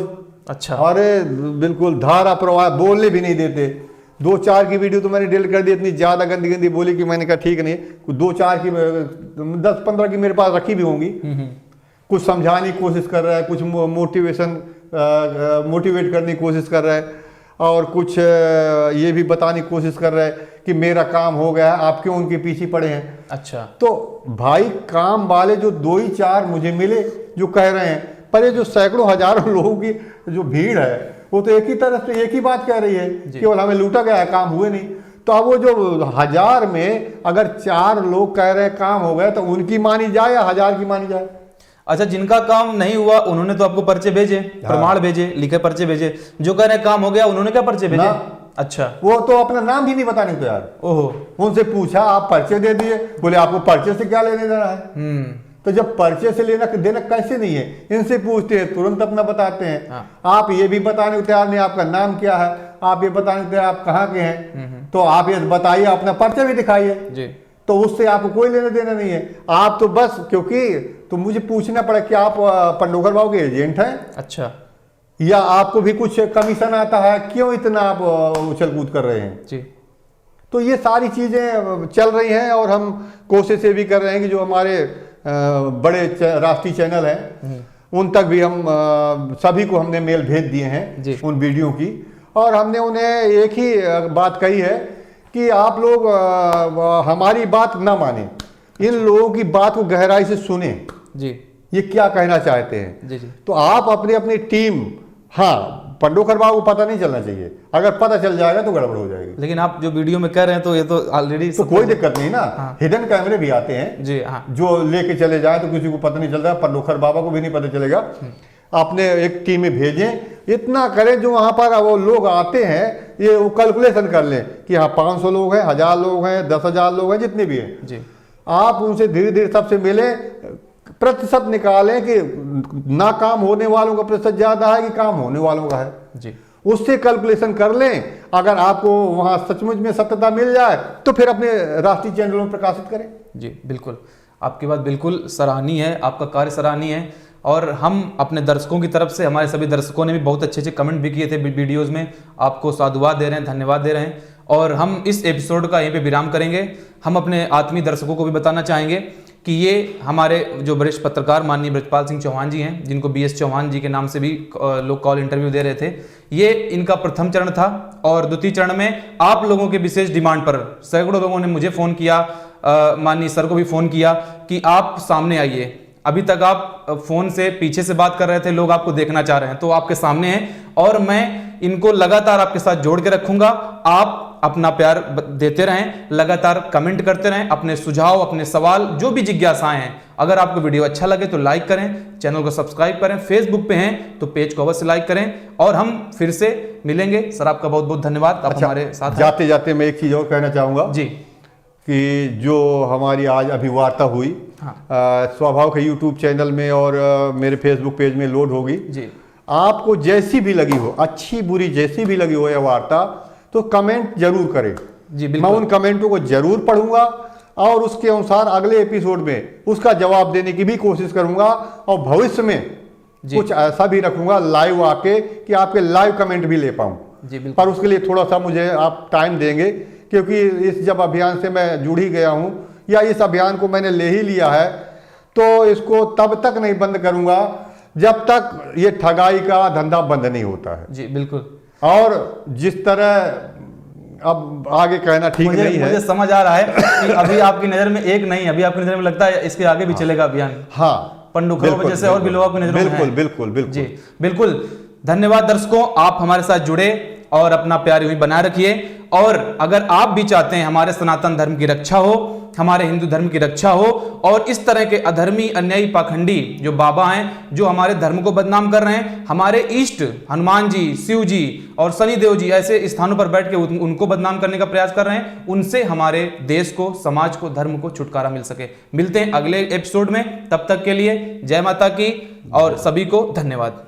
अच्छा। अरे बिल्कुल धारा प्रवाह, बोलने भी नहीं देते। 2-4 की वीडियो तो मैंने डिलीट कर दी, इतनी ज्यादा गंदी गंदी बोली कि मैंने कहा ठीक नहीं। 2-4 की 10-15 की मेरे पास रखी भी होंगी। कुछ समझाने की कोशिश कर रहा है, कुछ मोटिवेट करने की कोशिश कर रहा है, और कुछ ये भी बताने की कोशिश कर रहा है कि मेरा काम हो गया है, आप क्यों उनके पीछे पड़े हैं। अच्छा। तो भाई काम वाले जो 2-4 मुझे मिले जो कह रहे हैं, पर ये जो सैकड़ों हजारों लोगों की जो भीड़ है वो तो एक ही तरफ से एक ही बात कह रही है, केवल हमें लूटा गया है, काम हुए नहीं। तो अब वो जो 1000 में अगर 4 लोग कह रहे हैं काम हो गया तो उनकी मानी जाए या 1000 की मानी जाए? अच्छा, जिनका काम नहीं हुआ उन्होंने तो आपको पर्चे भेजे, प्रमाण भेजे, लिखे पर्चे भेजे। जो कह रहे काम हो गया उन्होंने क्या पर्चे भेजे? अच्छा। वो तो अपना नाम भी नहीं बताने को तैयार। ओहो। उनसे पूछा आप पर्चे दे दिए, बोले आपको पर्चे से क्या लेने देना है। तो जब पर्चे से लेना देना कैसे नहीं है, इनसे पूछते हैं तुरंत अपना बताते हैं। हाँ। आप ये भी बताने को तैयार नहीं आपका नाम क्या है, आप ये बताने को तैयार आप कहाँ के हैं, तो आप ये बताइए, अपना पर्चा भी दिखाइए जी। तो उससे आपको कोई लेना देना नहीं है। आप तो बस क्योंकि तो मुझे पूछना पड़ा कि आप पंडोकर बाबू के एजेंट हैं, अच्छा, या आपको भी कुछ कमीशन आता है, क्यों इतना आप उछल कूद कर रहे हैं जी। तो ये सारी चीजें चल रही हैं और हम कोशिश ये भी कर रहे हैं कि जो हमारे बड़े राष्ट्रीय चैनल हैं उन तक भी हम सभी को हमने मेल भेज दिए जी। हैं उन वीडियो की, और हमने उन्हें एक ही बात कही है कि आप लोग हमारी बात ना माने, इन लोगों की बात को गहराई से सुने, जी ये क्या कहना चाहते हैं। जी जी तो आप अपनी अपनी टीम, हाँ पंडोखर बाबू को पता नहीं चलना चाहिए, अगर पता चल जाएगा तो गड़बड़ हो जाएगी। लेकिन आप जो वीडियो में कह रहे हैं तो ये तो ऑलरेडी तो कोई दिक्कत नहीं ना। हाँ। हिडन कैमरे भी आते हैं जी हाँ जो लेके चले जाए तो किसी को पता नहीं चलता, पंडोखर बाबा को भी नहीं पता चलेगा। आपने एक टीम में भेजें, इतना करें जो वहां पर वो लोग आते हैं ये वो कैलकुलेशन कर लें कि हाँ 500 लोग हैं, 1000 लोग हैं, 10,000 लोग हैं, जितने भी हैं, जी आप उनसे धीरे धीरे सबसे मिले, प्रतिशत निकालें कि ना काम होने वालों का प्रतिशत ज्यादा है कि काम होने वालों का है, जी उससे कैलकुलेशन कर लें। अगर आपको वहां सचमुच में सत्यता मिल जाए तो फिर अपने राष्ट्रीय चैनलों में प्रकाशित करें। जी बिल्कुल, आपकी बात बिल्कुल सराहनीय है, आपका कार्य सराहनीय है। और हम अपने दर्शकों की तरफ से, हमारे सभी दर्शकों ने भी बहुत अच्छे अच्छे कमेंट भी किए थे वीडियोज़ में, आपको साधुवाद दे रहे हैं, धन्यवाद दे रहे हैं। और हम इस एपिसोड का यहीं पे विराम करेंगे। हम अपने आत्मीय दर्शकों को भी बताना चाहेंगे कि ये हमारे जो वरिष्ठ पत्रकार माननीय ब्रजपाल सिंह चौहान जी हैं, जिनको BS चौहान जी के नाम से भी लोग कॉल इंटरव्यू दे रहे थे, ये इनका प्रथम चरण था। और द्वितीय चरण में आप लोगों के विशेष डिमांड पर सैकड़ों लोगों ने मुझे फ़ोन किया, माननीय सर को भी फ़ोन किया कि आप सामने आइए। अभी तक आप फ़ोन से पीछे से बात कर रहे थे, लोग आपको देखना चाह रहे हैं, तो आपके सामने हैं और मैं इनको लगातार आपके साथ जोड़ के रखूंगा। आप अपना प्यार देते रहें, लगातार कमेंट करते रहें, अपने सुझाव, अपने सवाल, जो भी जिज्ञासाएं हैं। अगर आपको वीडियो अच्छा लगे तो लाइक करें, चैनल को सब्सक्राइब करें, फेसबुक पे हैं तो पेज को अवश्य लाइक करें। और हम फिर से मिलेंगे। सर आपका बहुत बहुत धन्यवाद, आप हमारे साथ हैं। जाते जाते मैं एक चीज और कहना चाहूंगा जी कि जो हमारी आज अभिवार्ता हुई, हाँ स्वभाव के यूट्यूब चैनल में और मेरे फेसबुक पेज में लोड होगी। जी आपको जैसी भी लगी हो, अच्छी बुरी जैसी भी लगी हो यह वार्ता, तो कमेंट जरूर करें। जी मैं बिल्कुल, उन कमेंटों को जरूर पढ़ूंगा और उसके अनुसार अगले एपिसोड में उसका जवाब देने की भी कोशिश करूंगा। और भविष्य में जी। कुछ ऐसा भी रखूंगा लाइव आके कि आपके लाइव कमेंट भी ले पाऊं। जी बिल्कुल, पर उसके लिए थोड़ा सा मुझे आप टाइम देंगे, क्योंकि इस जब अभियान से मैं जुड़ ही गया हूं या इस अभियान को मैंने ले ही लिया है, तो इसको तब तक नहीं बंद करूंगा जब तक ये ठगाई का धंधा बंद नहीं होता है। जी बिल्कुल। और जिस तरह, अब आगे कहना ठीक नहीं है। मुझे समझ आ रहा है कि अभी आपकी नज़र में एक नहीं, अभी आपकी नज़र में लगता है इसके आगे भी चलेगा अभियान। हाँ, पंडोखर की वजह से और भी लोगों की नजरों में बिल्कुल है। बिल्कुल बिल्कुल जी बिल्कुल। धन्यवाद दर्शकों, आप हमारे साथ जुड़े और अपना प्यार यूं ही बनाए रखिए। और अगर आप भी चाहते हैं हमारे सनातन धर्म की रक्षा हो, हमारे हिंदू धर्म की रक्षा हो, और इस तरह के अधर्मी, अन्यायी, पाखंडी जो बाबा हैं जो हमारे धर्म को बदनाम कर रहे हैं, हमारे इष्ट हनुमान जी, शिव जी और शनि देव जी ऐसे स्थानों पर बैठ के उनको बदनाम करने का प्रयास कर रहे हैं, उनसे हमारे देश को, समाज को, धर्म को छुटकारा मिल सके। मिलते हैं अगले एपिसोड में, तब तक के लिए जय माता की और सभी को धन्यवाद।